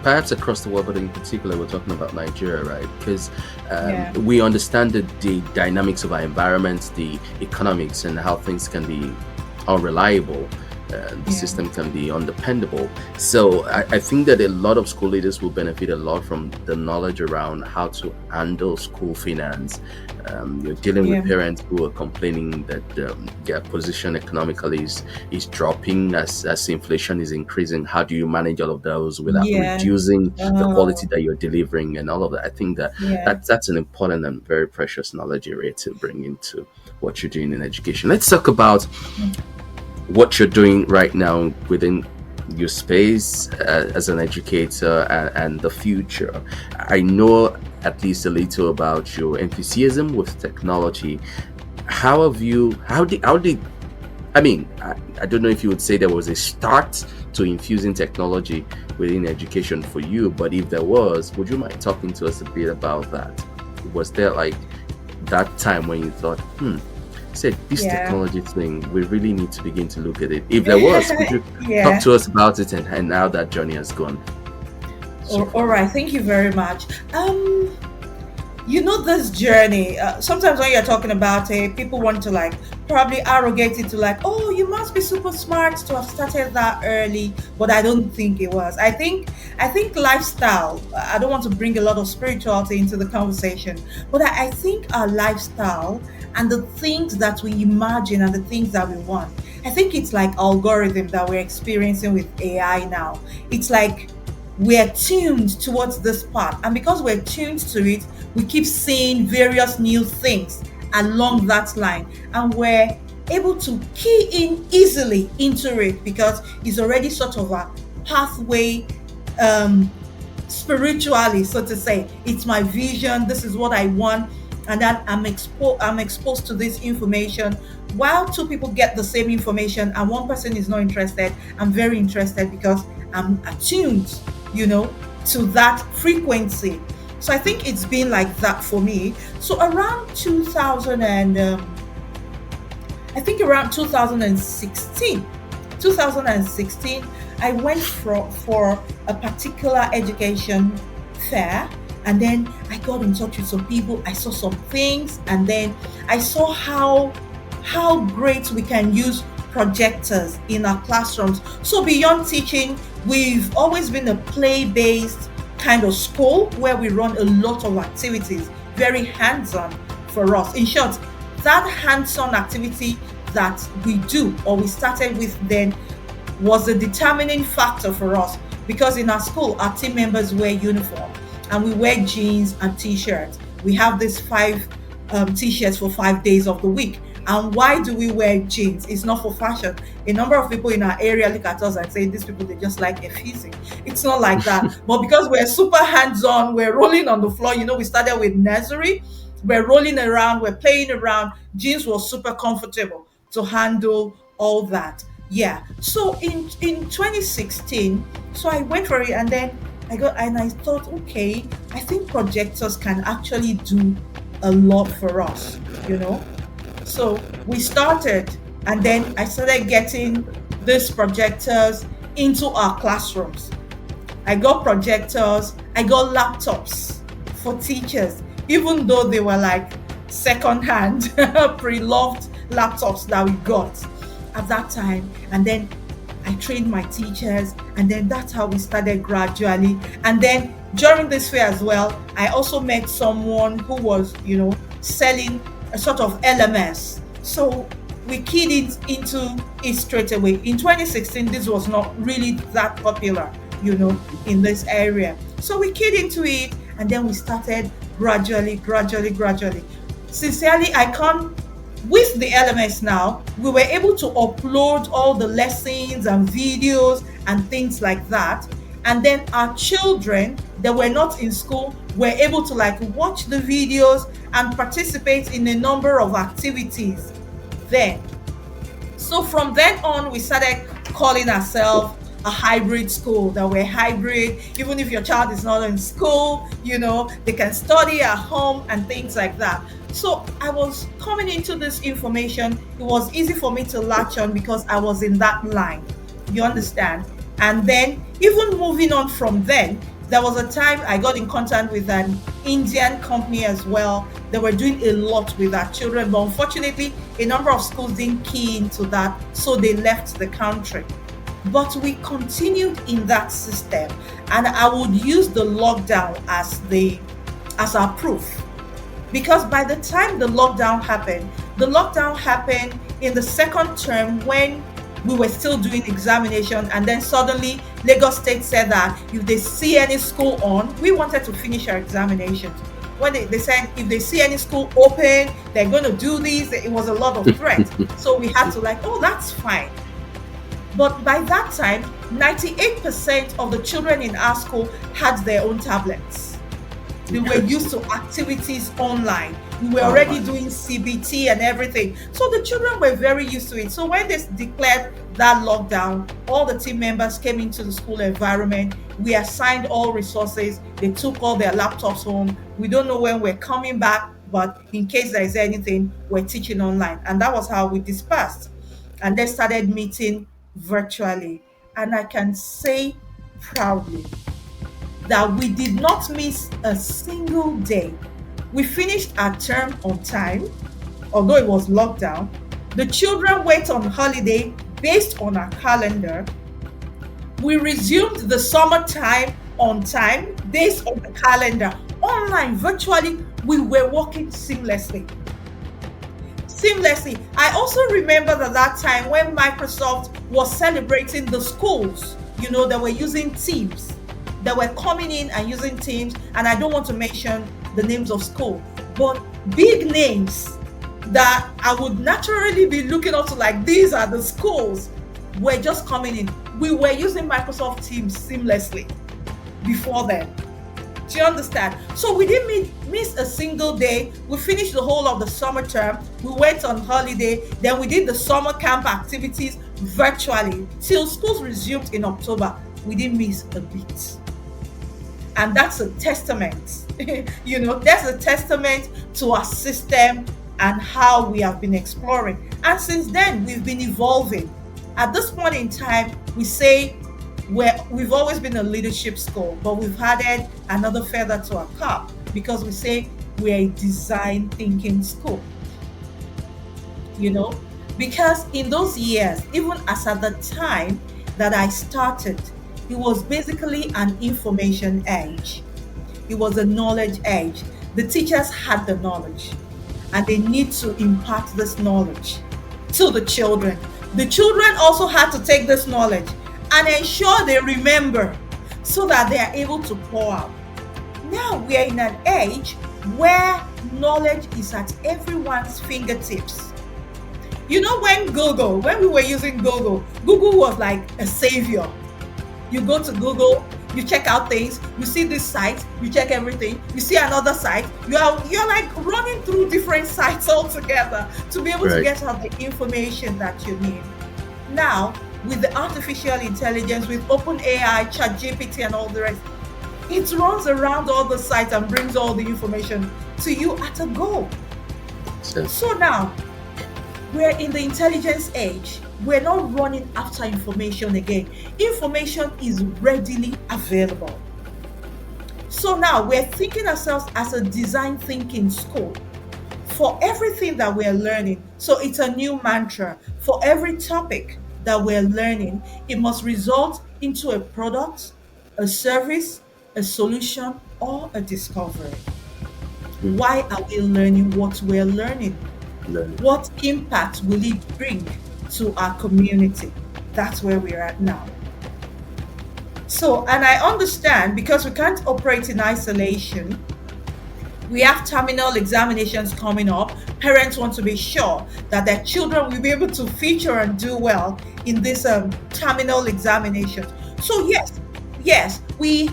perhaps across the world, but in particular, we're talking about Nigeria, right? Because yeah, we understand the dynamics of our environment, the economics, and how things can be unreliable. The yeah, system can be undependable. So I think that a lot of school leaders will benefit a lot from the knowledge around how to handle school finance. You're dealing with yeah, parents who are complaining that their position economically is dropping as inflation is increasing. How do you manage all of those without yeah. reducing the quality Oh, that you're delivering and all of that? I think that yeah. that's an important and very precious knowledge area to bring into what you're doing in education. Let's talk about what you're doing right now within your space as an educator, and the future. I know at least a little about your enthusiasm with technology. How did I mean, I don't know if you would say there was a start to infusing technology within education for you, but if there was, would you mind talking to us a bit about that? Was there like that time when you thought, said this Yeah. technology thing, we really need to begin to look at it? If there was, could you talk Yeah. to us about it and how that journey has gone so All far? right. Thank you very much. This journey, sometimes when you're talking about it, people want to like probably arrogate it to like, oh, you must be super smart to have started that early. But I don't think it was. I think lifestyle, I don't want to bring a lot of spirituality into the conversation, but I think our lifestyle and the things that we imagine and the things that we want, I think it's like algorithm that we're experiencing with AI now. It's like we're tuned towards this part, and because we're tuned to it, we keep seeing various new things along that line, and we're able to key in easily into it because it's already sort of a pathway, um spiritually, so to say. It's my vision, this is what I want, and that I'm exposed to this information. While two people get the same information and one person is not interested, I'm very interested because I'm attuned, you know to that frequency. So I think it's been like that for me. So around 2000 and I think around 2016, I went for a particular education fair, and then I got in touch with some people. I saw some things, and then I saw how great we can use projectors in our classrooms. So beyond teaching, we've always been a play-based kind of school where we run a lot of activities, very hands-on for us. In short, that hands-on activity that we do or we started with then was a determining factor for us, because in our school our team members wear uniform and we wear jeans and t-shirts. We have these five t-shirts for 5 days of the week. And why do we wear jeans? It's not for fashion. A number of people in our area look at us and say, these people, they just like effusing. It's not like that. But because we're super hands-on, we're rolling on the floor. We started with nursery. We're rolling around, we're playing around. Jeans was super comfortable to handle all that. Yeah. So in 2016, so I went for it, and then I thought, okay, I think projectors can actually do a lot for us, you know. So we started, and then I started getting these projectors into our classrooms. I got projectors, I got laptops for teachers, even though they were like second-hand, pre-loved laptops that we got at that time. And then I trained my teachers, and then that's how we started gradually. And then during this fair as well, I also met someone who was, selling a sort of LMS. So we keyed it into it straight away. In 2016, this was not really that popular, in this area. So we keyed into it, and then we started gradually, gradually, gradually. Sincerely, I can't with the LMS now, we were able to upload all the lessons and videos and things like that. And then our children that were not in school were able to like watch the videos and participate in a number of activities then. So from then on, we started calling ourselves a hybrid school, that we're hybrid. Even if your child is not in school, they can study at home and things like that. So I was coming into this information. It was easy for me to latch on because I was in that line. You understand? And then even moving on from then, there was a time I got in contact with an Indian company as well. They were doing a lot with our children, but unfortunately, a number of schools didn't key into that, so they left the country. But we continued in that system, and I would use the lockdown as our proof. Because by the time the lockdown happened in the second term when we were still doing examination, and then suddenly Lagos State said that if they see any school on, we wanted to finish our examinations. When they said if they see any school open, they're going to do this, it was a lot of threats. So we had to like, oh, that's fine. But by that time, 98% of the children in our school had their own tablets. They were used to activities online. We were already doing CBT and everything. So the children were very used to it. So when they declared that lockdown, all the team members came into the school environment. We assigned all resources. They took all their laptops home. We don't know when we're coming back, but in case there is anything, we're teaching online. And that was how we dispersed. And they started meeting virtually. And I can say proudly that we did not miss a single day. We finished our term on time, although it was lockdown. The children went on holiday based on our calendar. We resumed the summertime on time based on the calendar. Online, virtually, we were working seamlessly. Seamlessly. I also remember that time when Microsoft was celebrating the schools, they were using Teams. They were coming in and using Teams, and I don't want to mention the names of school, but big names that I would naturally be looking up to, like these are the schools, were just coming in. We were using Microsoft Teams seamlessly before then. Do you understand? So we didn't miss a single day. We finished the whole of the summer term. We went on holiday. Then we did the summer camp activities virtually till schools resumed in October. We didn't miss a beat. And that's a testament, that's a testament to our system and how we have been exploring. And since then, we've been evolving. At this point in time, we say we've always been a leadership school, but we've added another feather to our cap because we say we're a design thinking school. Because in those years, even as at the time that I started, it was basically an information age. It was a knowledge age. The teachers had the knowledge, and they need to impart this knowledge to the children. The children also had to take this knowledge and ensure they remember so that they are able to pour out. Now we are in an age where knowledge is at everyone's fingertips. When we were using Google was like a savior. You go to Google, you check out things, you see this site, you check everything, you see another site, you're like running through different sites altogether to be able to get out the information that you need. now, with the artificial intelligence, with OpenAI, ChatGPT, and all the rest, it runs around all the sites and brings all the information to you at a go. So, So now, we're in the intelligence age. We're not running after information again. Information is readily available. So now we're thinking ourselves as a design thinking school for everything that we're learning. So it's a new mantra. For every topic that we're learning, it must result into a product, a service, a solution, or a discovery. mm, Why are we learning what we're learning? learning. What impact will it bring to our community? That's where we're at now. So, and I understand because we can't operate in isolation. We have terminal examinations coming up. Parents want to be sure that their children will be able to feature and do well in this terminal examinations. So yes, we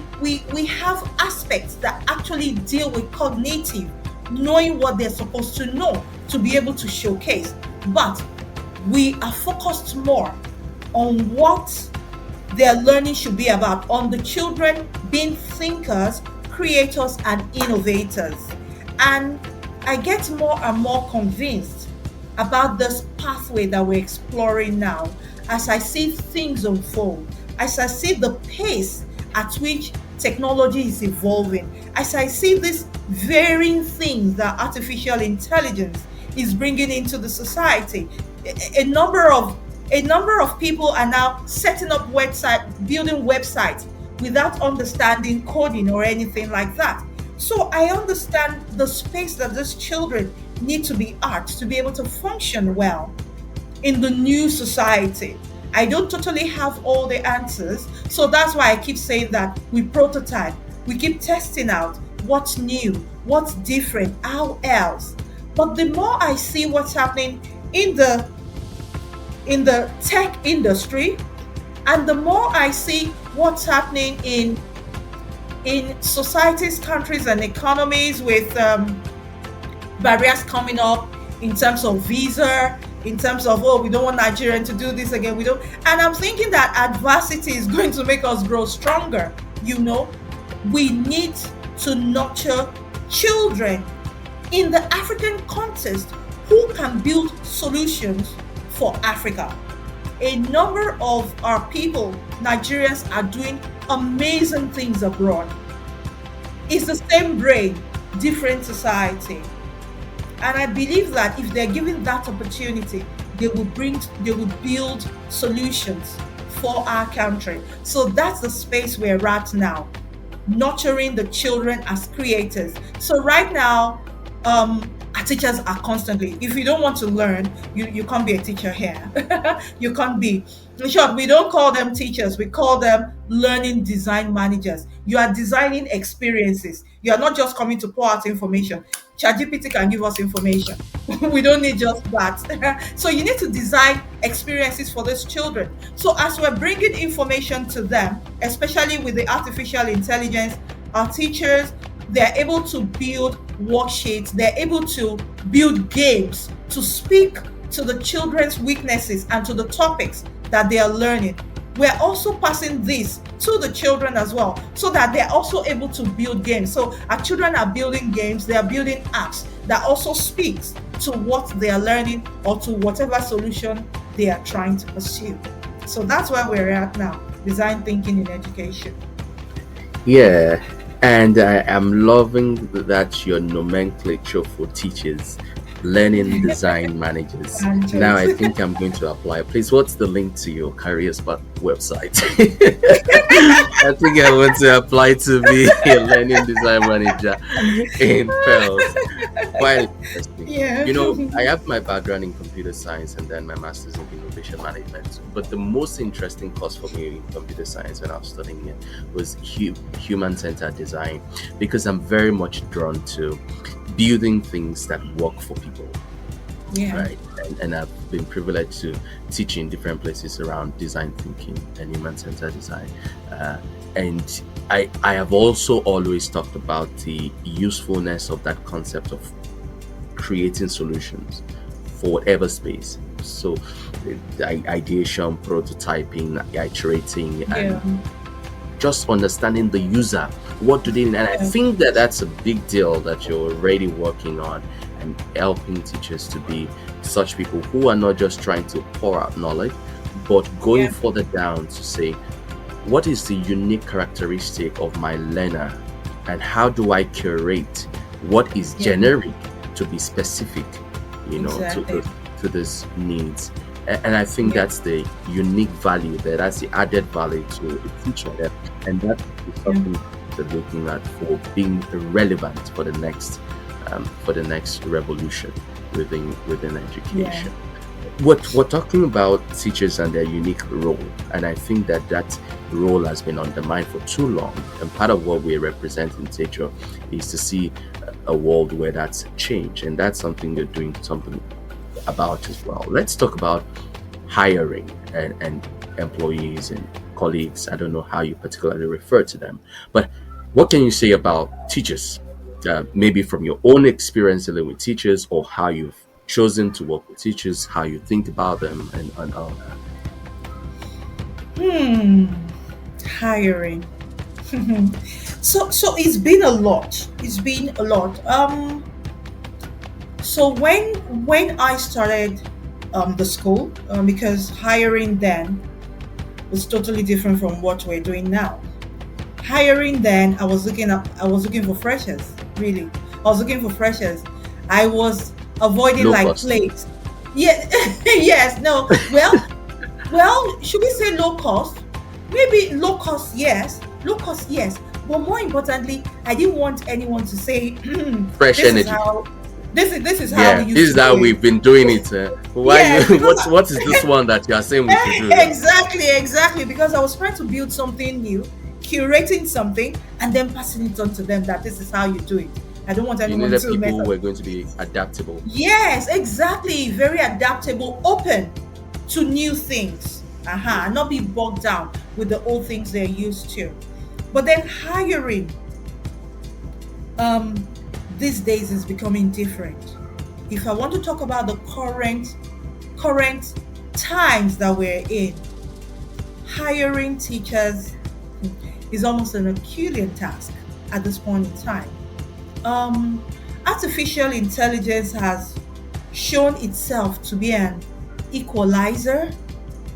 have aspects that actually deal with cognitive, knowing what they're supposed to know to be able to showcase. But we are focused more on what their learning should be about, on the children being thinkers, creators, and innovators. And I get more and more convinced about this pathway that we're exploring now as I see things unfold, as I see the pace at which technology is evolving, as I see these varying things that artificial intelligence is bringing into the society. A number of people are now setting up building websites without understanding coding or anything like that. So I understand the space that these children need to be at to be able to function well in the new society. I don't totally have all the answers. So that's why I keep saying that we prototype, we keep testing out what's new, what's different, how else. But the more I see what's happening in the tech industry, and the more I see what's happening in societies, countries, and economies with barriers coming up in terms of visa, in terms of, oh, we don't want Nigerian to do this again. We don't. And I'm thinking that adversity is going to make us grow stronger. We need to nurture children in the African context who can build solutions for Africa. A number of our people, Nigerians, are doing amazing things abroad. It's the same brain, different society. And I believe that if they're given that opportunity, they will build solutions for our country. So that's the space we're at now, nurturing the children as creators. So right now, our teachers are constantly, if you don't want to learn, you can't be a teacher here. You can't be. In short, we don't call them teachers, we call them learning design managers. You are designing experiences. You are not just coming to pour out information. ChatGPT can give us information. We don't need just that. So you need to design experiences for these children. So as we're bringing information to them, especially with the artificial intelligence, our teachers, they're able to build worksheets, they're able to build games to speak to the children's weaknesses and to the topics that they are learning. We're also passing this to the children as well, so that they're also able to build games. So our children are building games, they are building apps that also speaks to what they are learning or to whatever solution they are trying to pursue. So that's where we're at now, design thinking in education. Yeah, and I am loving that your nomenclature for teachers, learning design managers. Now I Managers. think I'm going to apply. Please, what's the link to your career spot website? I think I want to apply to be a learning design manager in Pearls. Quite interesting. Yeah. I have my background in computer science and then my master's in innovation management. But the most interesting course for me in computer science when I was studying it was human-centered design, because I'm very much drawn to building things that work for people, Yeah. right? And I've been privileged to teach in different places around design thinking and human-centered design. And I have also always talked about the usefulness of that concept of creating solutions for whatever space, So the ideation, prototyping, iterating, Yeah. and just understanding the user. What do they need? And I Yeah. think that that's a big deal that you're already working on and helping teachers to be such people who are not just trying to pour out knowledge, but going Yeah. further down to say, what is the unique characteristic of my learner and how do I curate what is Yeah. generic to be specific, Exactly. to these needs. And I think Yeah. that's the unique value there. That's the added value to a teacher there. And that's Yeah. something they're looking at for being relevant for the next revolution within Yeah. education. We're talking about teachers and their unique role, and I think that that role has been undermined for too long. And part of what we represent in teacher is to see a world where that's changed, and that's something you're doing something about as well. Let's talk about hiring and employees and colleagues. I don't know how you particularly refer to them, but what can you say about teachers? Maybe from your own experience dealing with teachers, or how you've chosen to work with teachers, how you think about them, and all that. Hmm. Hiring. So it's been a lot. It's been a lot. So when I started the school, because hiring then was totally different from what we're doing now. Hiring then, I was looking for freshers. Really, I was looking for freshers. I was avoiding Low like cost. plagues. Yeah, yes, no. Well, should we say low cost? Maybe low cost, yes. Low cost, yes. But more importantly, I didn't want anyone to say, Fresh "This is energy. how this is how we Yeah, used this to is how do it." we've been doing it. Why you? Yes, because What is this one that you are saying we should do? exactly, because I was trying to build something new, curating something, and then passing it on to them that this is how you do it. I don't want You anyone needed to people mess who up. were going to be adaptable. Yes, exactly. Very adaptable, open to new things. Not be bogged down with the old things they're used to. But then hiring, um, these days is becoming different. If I want to talk about the current times that we're in, hiring teachers is almost an Herculean task at this point in time. Um, Artificial intelligence has shown itself to be an equalizer,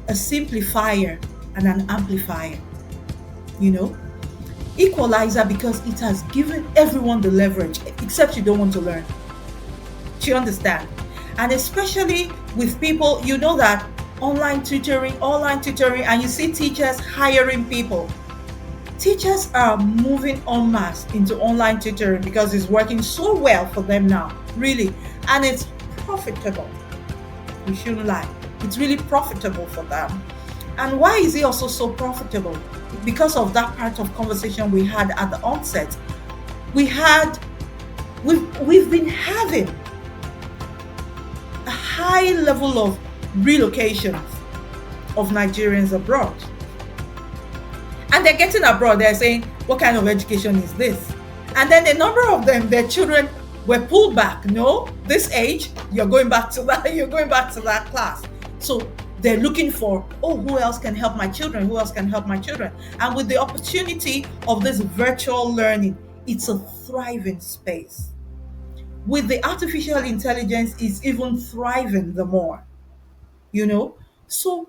a simplifier, and an amplifier. You know, equalizer because it has given everyone the leverage, except you don't want to learn. Do you understand? And especially with people, you know that online tutoring, and you see teachers hiring people. Teachers are moving en masse into online tutoring because it's working so well for them now, really. And it's profitable. We shouldn't lie. It's really profitable for them. And why is it also so profitable? Because of that part of conversation we had at the onset. We had we've been having a high level of relocations of Nigerians abroad. And they're getting abroad, they're saying, what kind of education is this? And then a number of them, their children were pulled back. No, this age, you're going back to that, you're going back to that class. So they're looking for, oh, who else can help my children? Who else can help my children? And with the opportunity of this virtual learning, it's a thriving space. With the artificial intelligence, it's even thriving the more, you know? So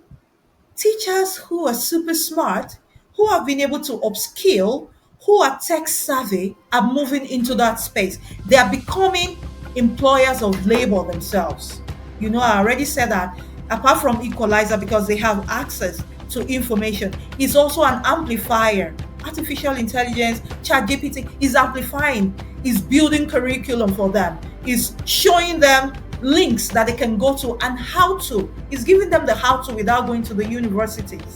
teachers who are super smart, who have been able to upskill, who are tech savvy, are moving into that space. They are becoming employers of labor themselves. You know, I already said that apart from equalizer, because they have access to information, it's also an amplifier. Artificial intelligence, ChatGPT is amplifying, is building curriculum for them, is showing them links that they can go to and how to. It's giving them the how to without going to the universities.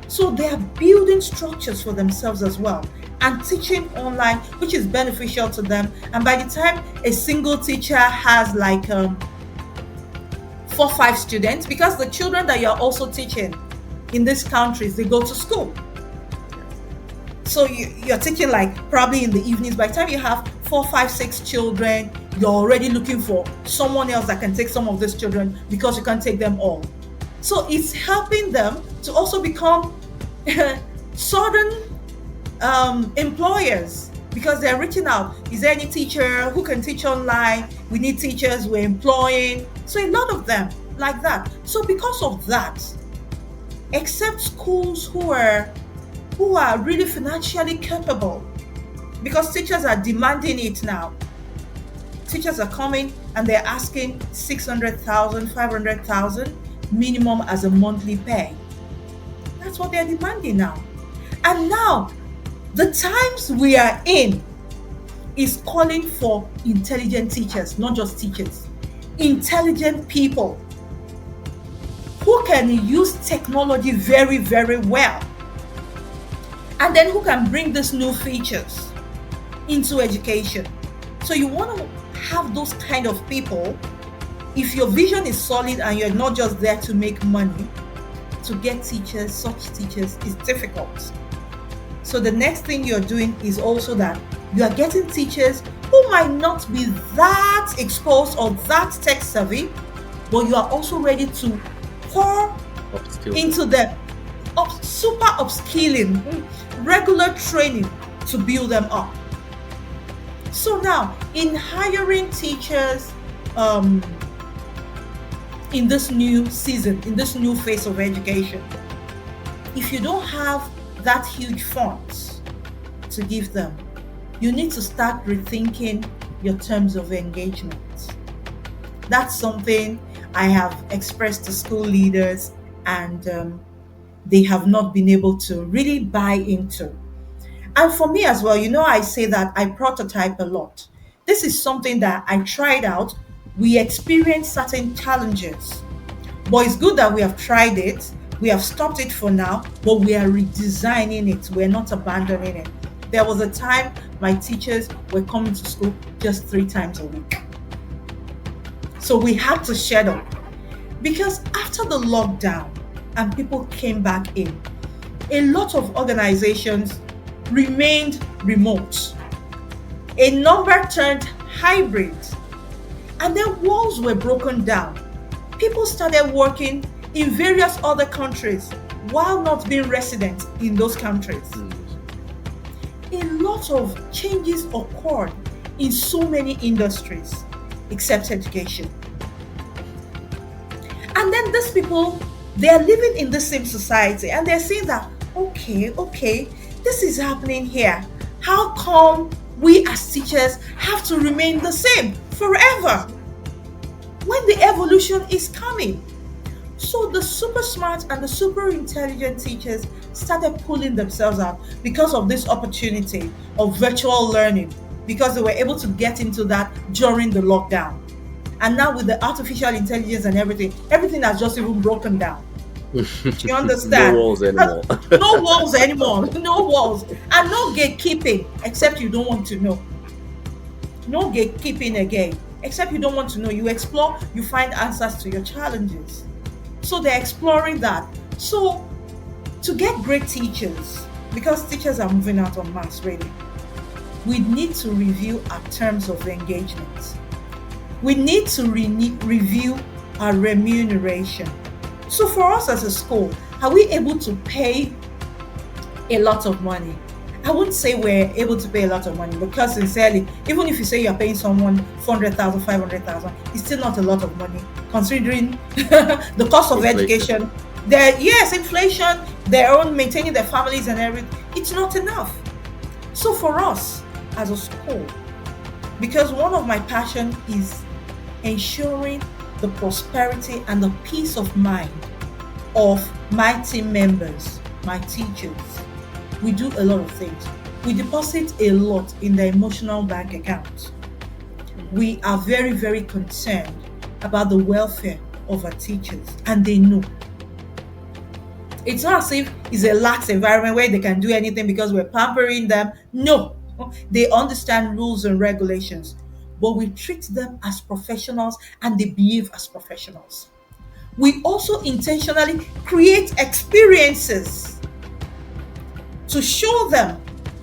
So they are building structures for themselves as well and teaching online, which is beneficial to them. And by the time a single teacher has like 4 5 students, because the children that you're also teaching in these countries, they go to school. So you're teaching like probably in the evenings. By the time you have four, five, six children, you're already looking for someone else that can take some of these children because you can't take them all. So it's helping them to also become sudden employers because they're reaching out. Is there any teacher who can teach online? We need teachers, we're employing. So a lot of them like that. So because of that, except schools who are really financially capable, because teachers are demanding it now. Teachers are coming and they're asking 600,000, 500,000 minimum as a monthly pay. That's what they're demanding now. And now, the times we are in is calling for intelligent teachers, not just teachers. Intelligent people who can use technology very, very well. And then who can bring these new features into education. So you want to have those kind of people. If your vision is solid and you're not just there to make money, to get teachers, such teachers is difficult. So the next thing you're doing is also that you are getting teachers who might not be that exposed or that tech savvy, but you are also ready to pour into them, super upskilling, regular training to build them up. So now, in hiring teachers in this new season, in this new phase of education, if you don't have that huge funds to give them, you need to start rethinking your terms of engagement. That's something I have expressed to school leaders, and they have not been able to really buy into. And for me as well, I say that I prototype a lot. This is something that I tried out. We experienced certain challenges, but it's good that we have tried it. We have stopped it for now, but we are redesigning it. We're not abandoning it. There was a time my teachers were coming to school just 3 times a week. So we had to schedule because after the lockdown and people came back in, a lot of organizations remained remote. A number turned hybrid, and then walls were broken down. People started working in various other countries while not being resident in those countries. A lot of changes occurred in so many industries except education. And then these people, they are living in the same society and they're saying that, okay, this is happening here. How come we as teachers have to remain the same forever when the evolution is coming? So the super smart and the super intelligent teachers started pulling themselves out because of this opportunity of virtual learning, because they were able to get into that during the lockdown. And now with the artificial intelligence and everything has just even broken down. Do you understand? No walls anymore. No walls anymore. No walls. And no gatekeeping, except you don't want to know. No gatekeeping again, except you don't want to know. You explore, you find answers to your challenges. So they're exploring that. So to get great teachers, because teachers are moving out en masse really, we need to review our terms of engagement. We need to review our remuneration. So for us as a school, are we able to pay a lot of money? I wouldn't say we're able to pay a lot of money because sincerely, even if you say you're paying someone 400,000, 500,000, it's still not a lot of money considering the cost of education. Inflation, their own maintaining their families and everything. It's not enough. So for us as a school, because one of my passion is ensuring the prosperity and the peace of mind of my team members, my teachers. We do a lot of things. We deposit a lot in the emotional bank account. We are very, very concerned about the welfare of our teachers, and they know. It's not as if it's a lax environment where they can do anything because we're pampering them. No, they understand rules and regulations, but we treat them as professionals and they behave as professionals. We also intentionally create experiences to show them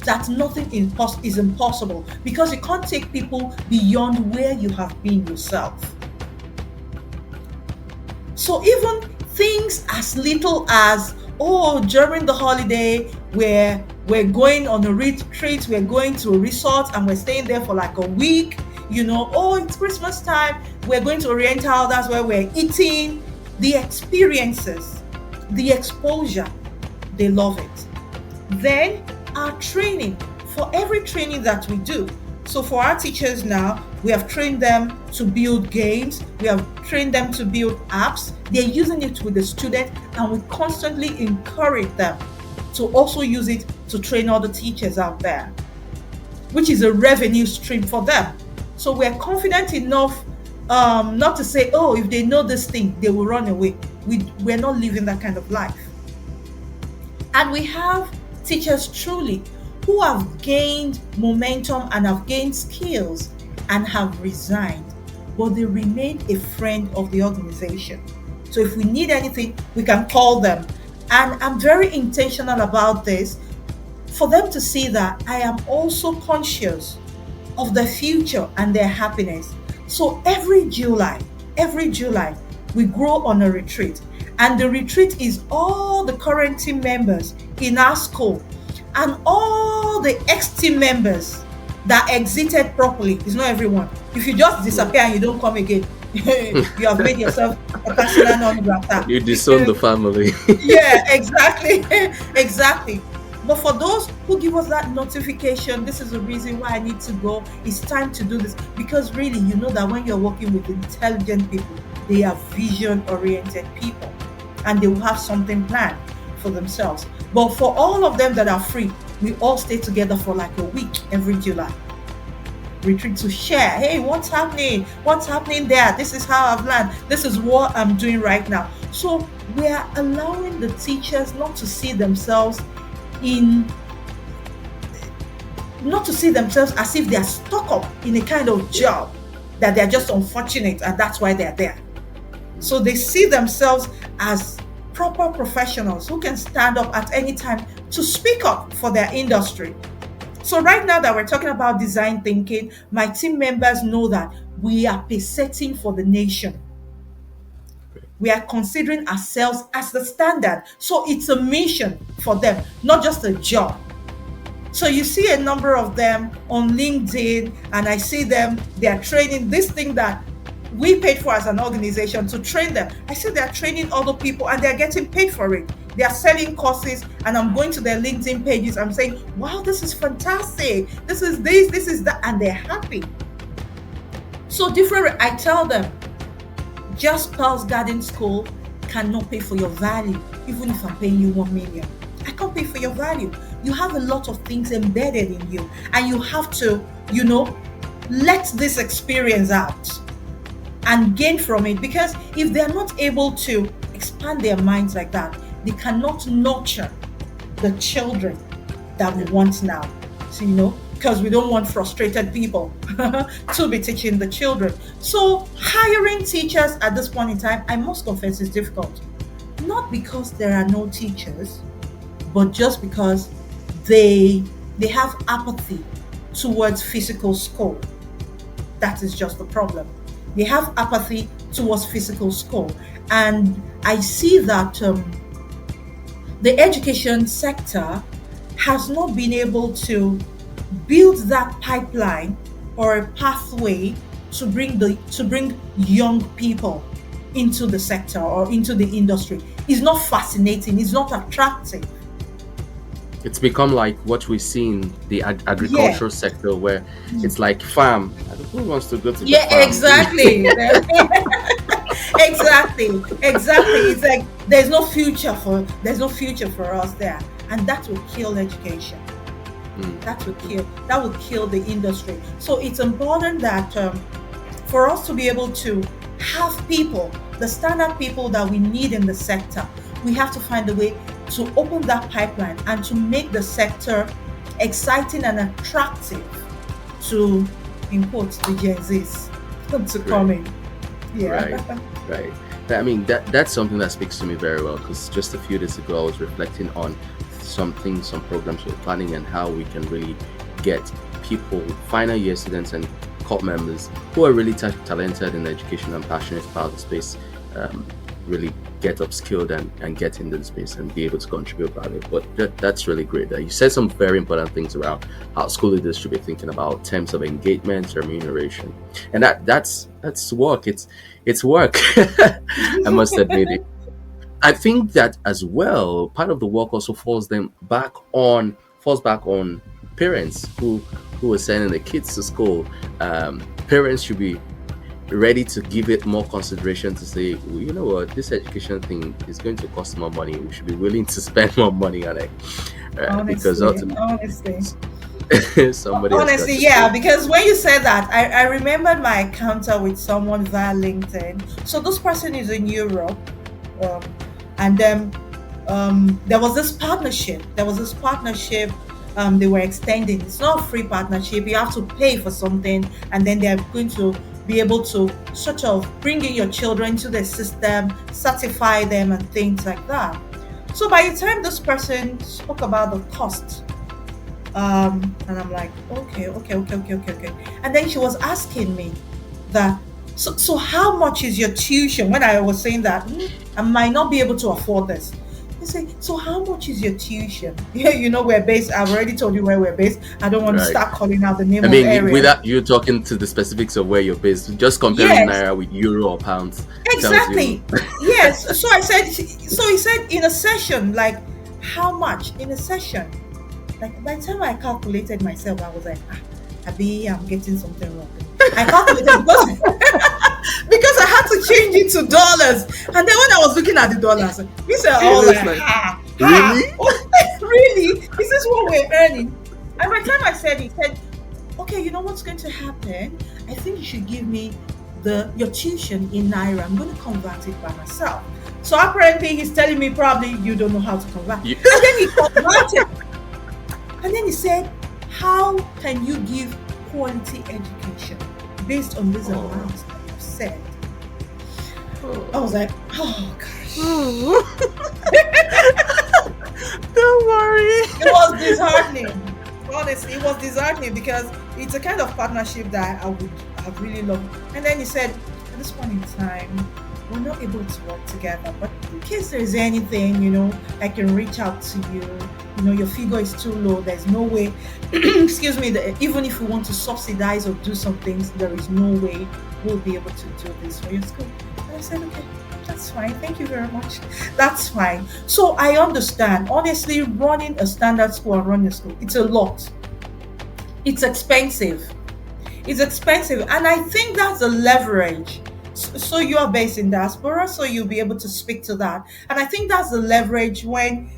that nothing is impossible, because you can't take people beyond where you have been yourself. So even things as little as, oh, during the holiday, we're going on a retreat, we're going to a resort and we're staying there for like a week, oh, it's Christmas time, we're going to Oriental, that's where we're eating. The experiences, the exposure, they love it. Then our training, for every training that we do. So for our teachers now, we have trained them to build games, we have trained them to build apps. They're using it with the student, and we constantly encourage them to also use it to train other teachers out there, which is a revenue stream for them. So we're confident enough not to say, oh, if they know this thing, they will run away. We're not living that kind of life. And we have teachers truly who have gained momentum and have gained skills and have resigned, but they remain a friend of the organization. So if we need anything, we can call them. And I'm very intentional about this, for them to see that I am also conscious of the future and their happiness. So every July, we grow on a retreat. And the retreat is all the current team members in our school and all the ex-team members that exited properly. It's not everyone. If you just disappear and you don't come again, you have made yourself a persona non grata. You disown the family. Yeah, exactly. Exactly. But for those who give us that notification, this is the reason why I need to go, it's time to do this. Because really, you know that when you're working with intelligent people, they are vision-oriented people and they will have something planned for themselves. But for all of them that are free, we all stay together for like a week every July. Retreat to share, hey, what's happening? What's happening there? This is how I've learned. This is what I'm doing right now. So we are allowing the teachers not to see themselves as if they are stuck up in a kind of job, that they're just unfortunate and that's why they're there. So they see themselves as proper professionals who can stand up at any time to speak up for their industry. So right now that we're talking about design thinking, my team members know that we are pace-setting for the nation. We are considering ourselves as the standard. So it's a mission for them, not just a job. So you see a number of them on LinkedIn, and I see them, they are training this thing that we paid for as an organization to train them. I see they're training other people and they're getting paid for it. They are selling courses, and I'm going to their LinkedIn pages. I'm saying, wow, this is fantastic. This is this, this is that, and they're happy. So different, I tell them, just Pearls Garden School cannot pay for your value, even if I'm paying you 1 million. I can't pay for your value. You have a lot of things embedded in you, and you have to, let this experience out and gain from it. Because if they're not able to expand their minds like that, they cannot nurture the children that we want now. So, because we don't want frustrated people to be teaching the children. So hiring teachers at this point in time, I must confess, is difficult. Not because there are no teachers, but just because they have apathy towards physical school. That is just the problem. They have apathy towards physical school. And I see that the education sector has not been able to build that pipeline or a pathway to bring young people into the sector or into the industry. It's not fascinating, it's not attractive. It's become like what we see in the agricultural sector, where it's like farm. Who wants to go to the farm? Exactly. exactly. It's like there's no future for us there, and that will kill education. That will kill the industry. So it's important that for us to be able to have people, the standard people that we need in the sector, we have to find a way to open that pipeline and to make the sector exciting and attractive to, in quotes, the Gen Zs to come in. Yeah. Right. I mean, that's something that speaks to me very well, because just a few days ago I was reflecting on some things, some programs we're planning, and how we can really get people, final year students and corps members who are really talented in education and passionate about the space, um, really get upskilled and get into the space and be able to contribute value. But that's really great. That you said some very important things around how school leaders should be thinking about terms of engagement, remuneration, and that's work. It's work. I must admit it. I think that as well, part of the work also falls back on parents who are sending the kids to school. Parents should be ready to give it more consideration to say, well, you know what, this education thing is going to cost more money. We should be willing to spend more money on it, because Honestly, somebody has got honestly, to yeah. pay. Because when you said that, I remembered my encounter with someone via LinkedIn. So this person is in Europe, um, and then there was this partnership. They were extending. It's not a free partnership. You have to pay for something, and then they're going to be able to sort of bring in your children to the system, certify them, and things like that. So by the time this person spoke about the cost, and I'm like, okay. And then she was asking me that, so how much is your tuition? When I was saying that, I might not be able to afford this. They say, so how much is your tuition? Yeah, we're based. I've already told you where we're based. I don't want to Right. start calling out the name I of mean, areas. without you talking to the specifics of where you're based, just comparing Yes, naira with euro or pounds tells you. exactly. Yes. So I said, so he said in a session, like, how much in a session? Like by the time I calculated myself, I was like, Abi, I'm getting something wrong. I calculated because because I had to change it to dollars. And then when I was looking at the dollars, he said, I It was was like, like, ha, really? really? Is this what we're earning? And by the time I said, he said, okay, you know what's going to happen? I think you should give me your tuition in naira. I'm going to convert it by myself. So apparently he's telling me probably you don't know how to convert. You, And then he converted. And then he said, how can you give quality education based on these oh, amounts that you've said? I oh. was like, oh gosh. Don't worry. It was disheartening. Honestly, it was disheartening because it's a kind of partnership that I would have really loved. And then he said, at this point in time, we're not able to work together. But in case there's anything, I can reach out to you. Your figure is too low. There's no way, excuse me, even if we want to subsidize or do some things, there is no way we'll be able to do this for your school. And I said, okay, that's fine. Thank you very much. That's fine. So I understand. Honestly, running a standard school and running a school, it's a lot. It's expensive. It's expensive. And I think that's a leverage. So you are based in diaspora, so you'll be able to speak to that. And I think that's the leverage when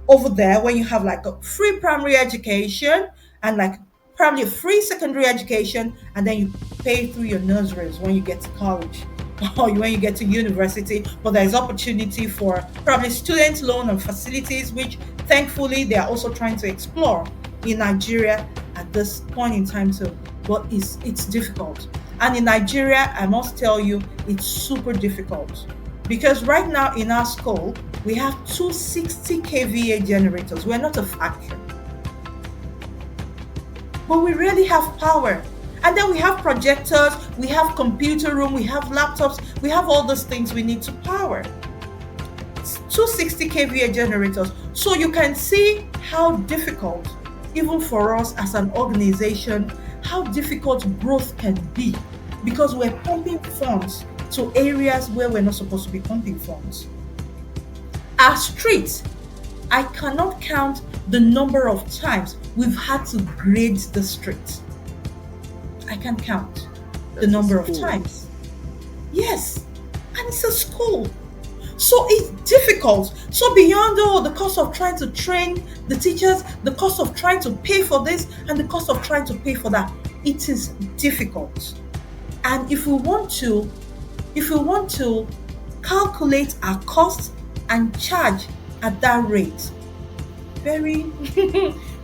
over there, when you have like a free primary education and like probably a free secondary education, and then you pay through your nurseries when you get to college or when you get to university. But there's opportunity for probably student loan and facilities, which thankfully they are also trying to explore in Nigeria at this point in time too. But it's difficult. And in Nigeria, I must tell you, it's super difficult. Because right now in our school, we have 260 kVA generators. We're not a factory. But we really have power. And then we have projectors, we have computer room, we have laptops, we have all those things we need to power. It's 260 kVA generators. So you can see how difficult, even for us as an organization, how difficult growth can be because we're pumping funds to areas where we're not supposed to be pumping funds. Our streets, I cannot count the number of times we've had to grade the street. I can't count the That's a number of school. times. Yes, and it's a school. So it's difficult. So beyond all the cost of trying to train the teachers, the cost of trying to pay for this, and the cost of trying to pay for that, it is difficult. And if we want to calculate our costs and charge at that rate, very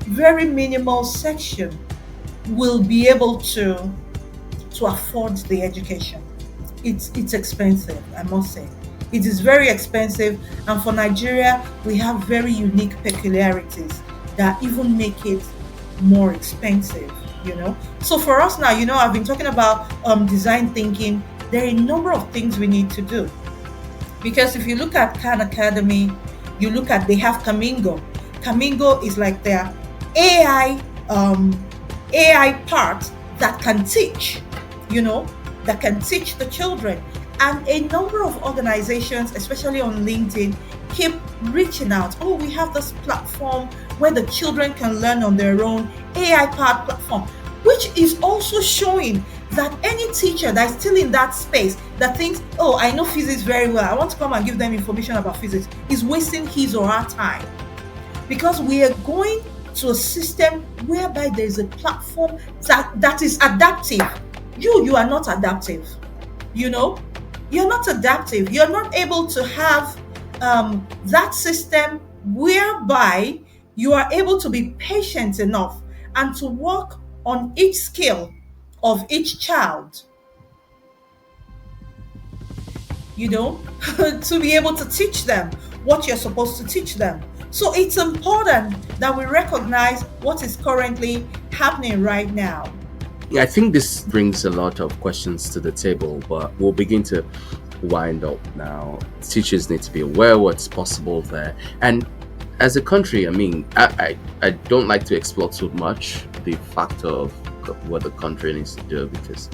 very minimal section will be able to afford the education. It's expensive, I must say. It is very expensive, and for Nigeria, we have very unique peculiarities that even make it more expensive. So for us now, I've been talking about design thinking. There are a number of things we need to do. Because if you look at Khan Academy, you look at they have Kamingo. Kamingo is like their AI AI part that can teach, you know, that can teach the children. And a number of organizations, especially on LinkedIn, keep reaching out. Oh, we have this platform where the children can learn on their own, AI powered platform, which is also showing that any teacher that's still in that space that thinks, oh, I know physics very well, I want to come and give them information about physics, is wasting his or her time. Because we are going to a system whereby there's a platform that is adaptive. You are not adaptive. You know, you're not adaptive. You're not able to have that system whereby you are able to be patient enough and to work on each skill of each child, you know, to be able to teach them what you're supposed to teach them. So it's important that we recognize what is currently happening right now. I think this brings a lot of questions to the table, but we'll begin to wind up now. Teachers need to be aware what's possible there. And as a country, I mean, I don't like to explore too much the factor of what the country needs to do, because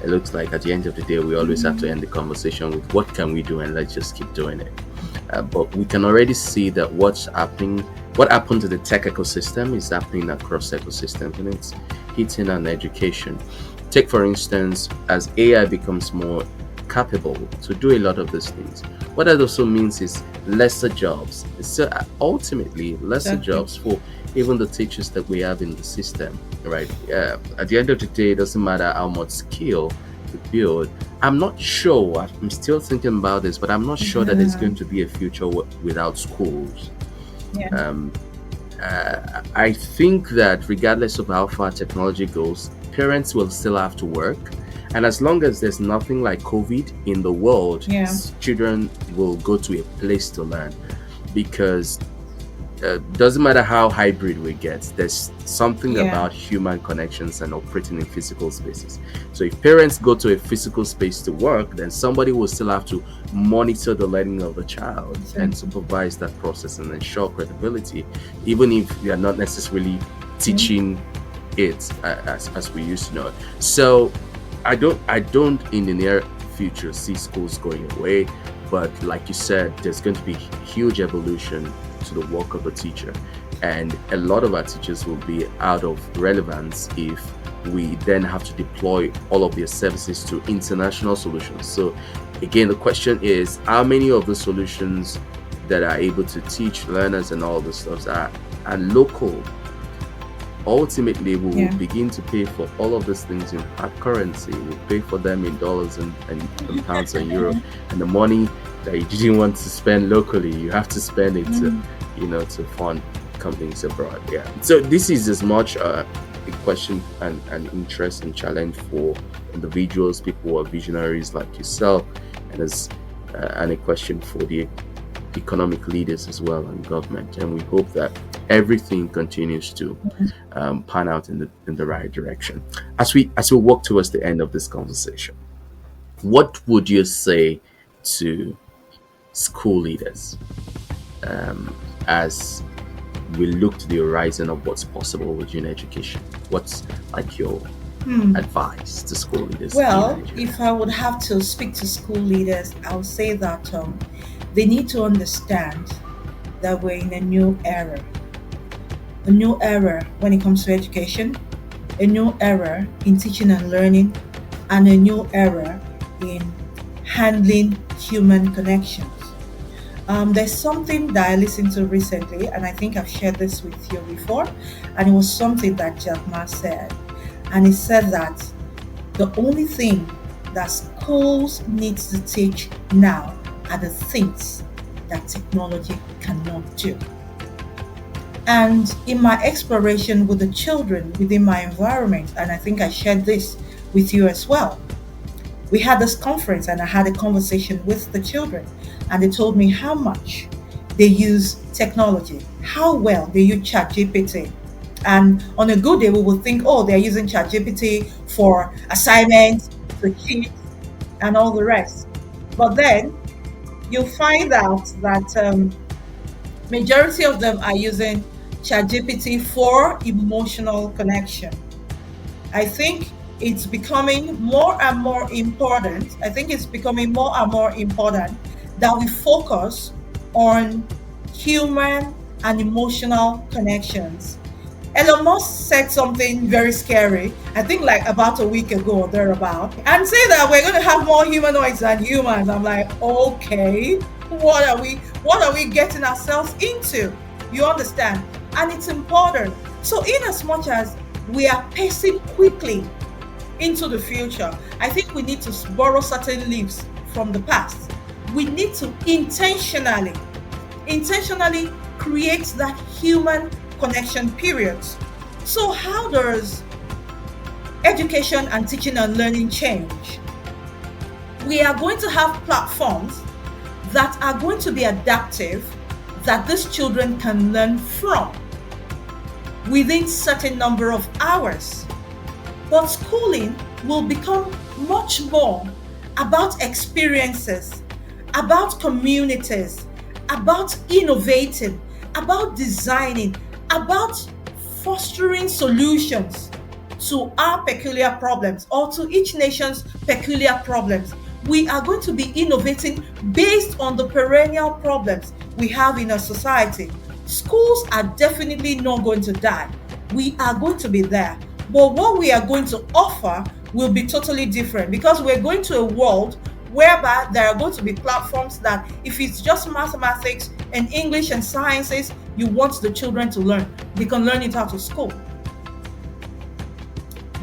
it looks like at the end of the day, we always have to end the conversation with what can we do, and let's just keep doing it. But we can already see that what happened to the tech ecosystem is happening across ecosystems, and it's hitting on education. Take, for instance, as AI becomes more capable to do a lot of these things, what that also means is lesser jobs. So ultimately, lesser Exactly. jobs for even the teachers that we have in the system, right? At the end of the day, it doesn't matter how much skill you build. I'm not sure, I'm still thinking about this, but I'm not sure that there's Yeah. going to be a future without schools. Yeah. Um, I think that regardless of how far technology goes, parents will still have to work. And as long as there's nothing like COVID in the world, Yeah. children will go to a place to learn, because doesn't matter how hybrid we get, there's something Yeah. about human connections and operating in physical spaces. So if parents go to a physical space to work, then somebody will still have to monitor the learning of the child and Exactly. supervise that process and ensure credibility, even if we are not necessarily Mhm. teaching it as we used to know it. So I don't in the near future see schools going away, but like you said, there's going to be huge evolution to the work of a teacher, and a lot of our teachers will be out of relevance if we then have to deploy all of their services to international solutions. So again, the question is, how many of the solutions that are able to teach learners and all the stuff are local? Ultimately, we will Yeah. begin to pay for all of these things in hard currency. We pay for them in dollars and pounds and euro. And the money that you didn't want to spend locally, you have to spend it to, Mhm. to fund companies abroad. Yeah. So this is as much a question and an interest and challenge for individuals, people who are visionaries like yourself, and as and a question for the economic leaders as well and government. And we hope that everything continues to pan out in the right direction. As we walk towards the end of this conversation, what would you say to school leaders as we look to the horizon of what's possible within education? What's like your Hmm. advice to school leaders in Well, Nigeria? if I would have to speak to school leaders, I would say that they need to understand that we're in a new era when it comes to education, a new era in teaching and learning, and a new era in handling human connections. There's something that I listened to recently, and I think I've shared this with you before, and it was something that Jack Ma said. And he said that the only thing that schools needs to teach now are the things that technology cannot do. And in my exploration with the children within my environment, and I think I shared this with you as well, we had this conference and I had a conversation with the children. and they told me how much they use technology, how well they use ChatGPT. And on a good day, we would think, oh, they're using ChatGPT for assignments, to cheat, and all the rest. But then you'll find out that majority of them are using ChatGPT for emotional connection. I think it's becoming more and more important. I think it's becoming more and more important that we focus on human and emotional connections. Elon Musk said something very scary, I think like about a week ago or thereabout, and say that we're going to have more humanoids than humans. I'm like, okay, what are we getting ourselves into? You understand? And it's important. So in as much as we are pacing quickly into the future, I think we need to borrow certain leaves from the past. We need to intentionally create that human connection periods. So how does education and teaching and learning change? We are going to have platforms that are going to be adaptive, that these children can learn from within certain number of hours. But schooling will become much more about experiences, about communities, about innovating, about designing, about fostering solutions to our peculiar problems or to each nation's peculiar problems. We are going to be innovating based on the perennial problems we have in our society. Schools are definitely not going to die. We are going to be there. But what we are going to offer will be totally different, because we're going to a world whereby there are going to be platforms that if it's just mathematics and English and sciences you want the children to learn, they can learn it out of school.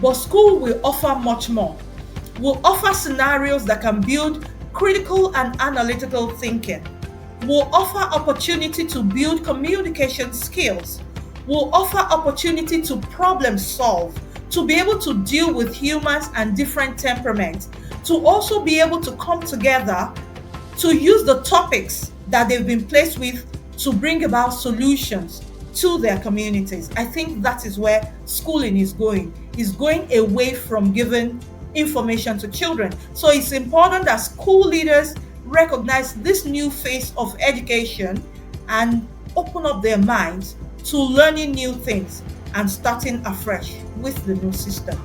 But school will offer much more. Will offer scenarios that can build critical and analytical thinking. Will offer opportunity to build communication skills. Will offer opportunity to problem solve, to be able to deal with humans and different temperaments, to also be able to come together to use the topics that they've been placed with to bring about solutions to their communities. I think that is where schooling is going. It's going away from giving information to children. So it's important that school leaders recognize this new phase of education and open up their minds to learning new things and starting afresh with the new system.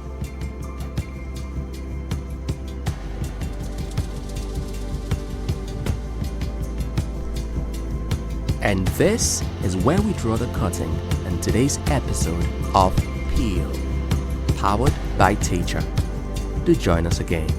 And this is where we draw the curtain in today's episode of Peel, powered by Teacher. Do join us again.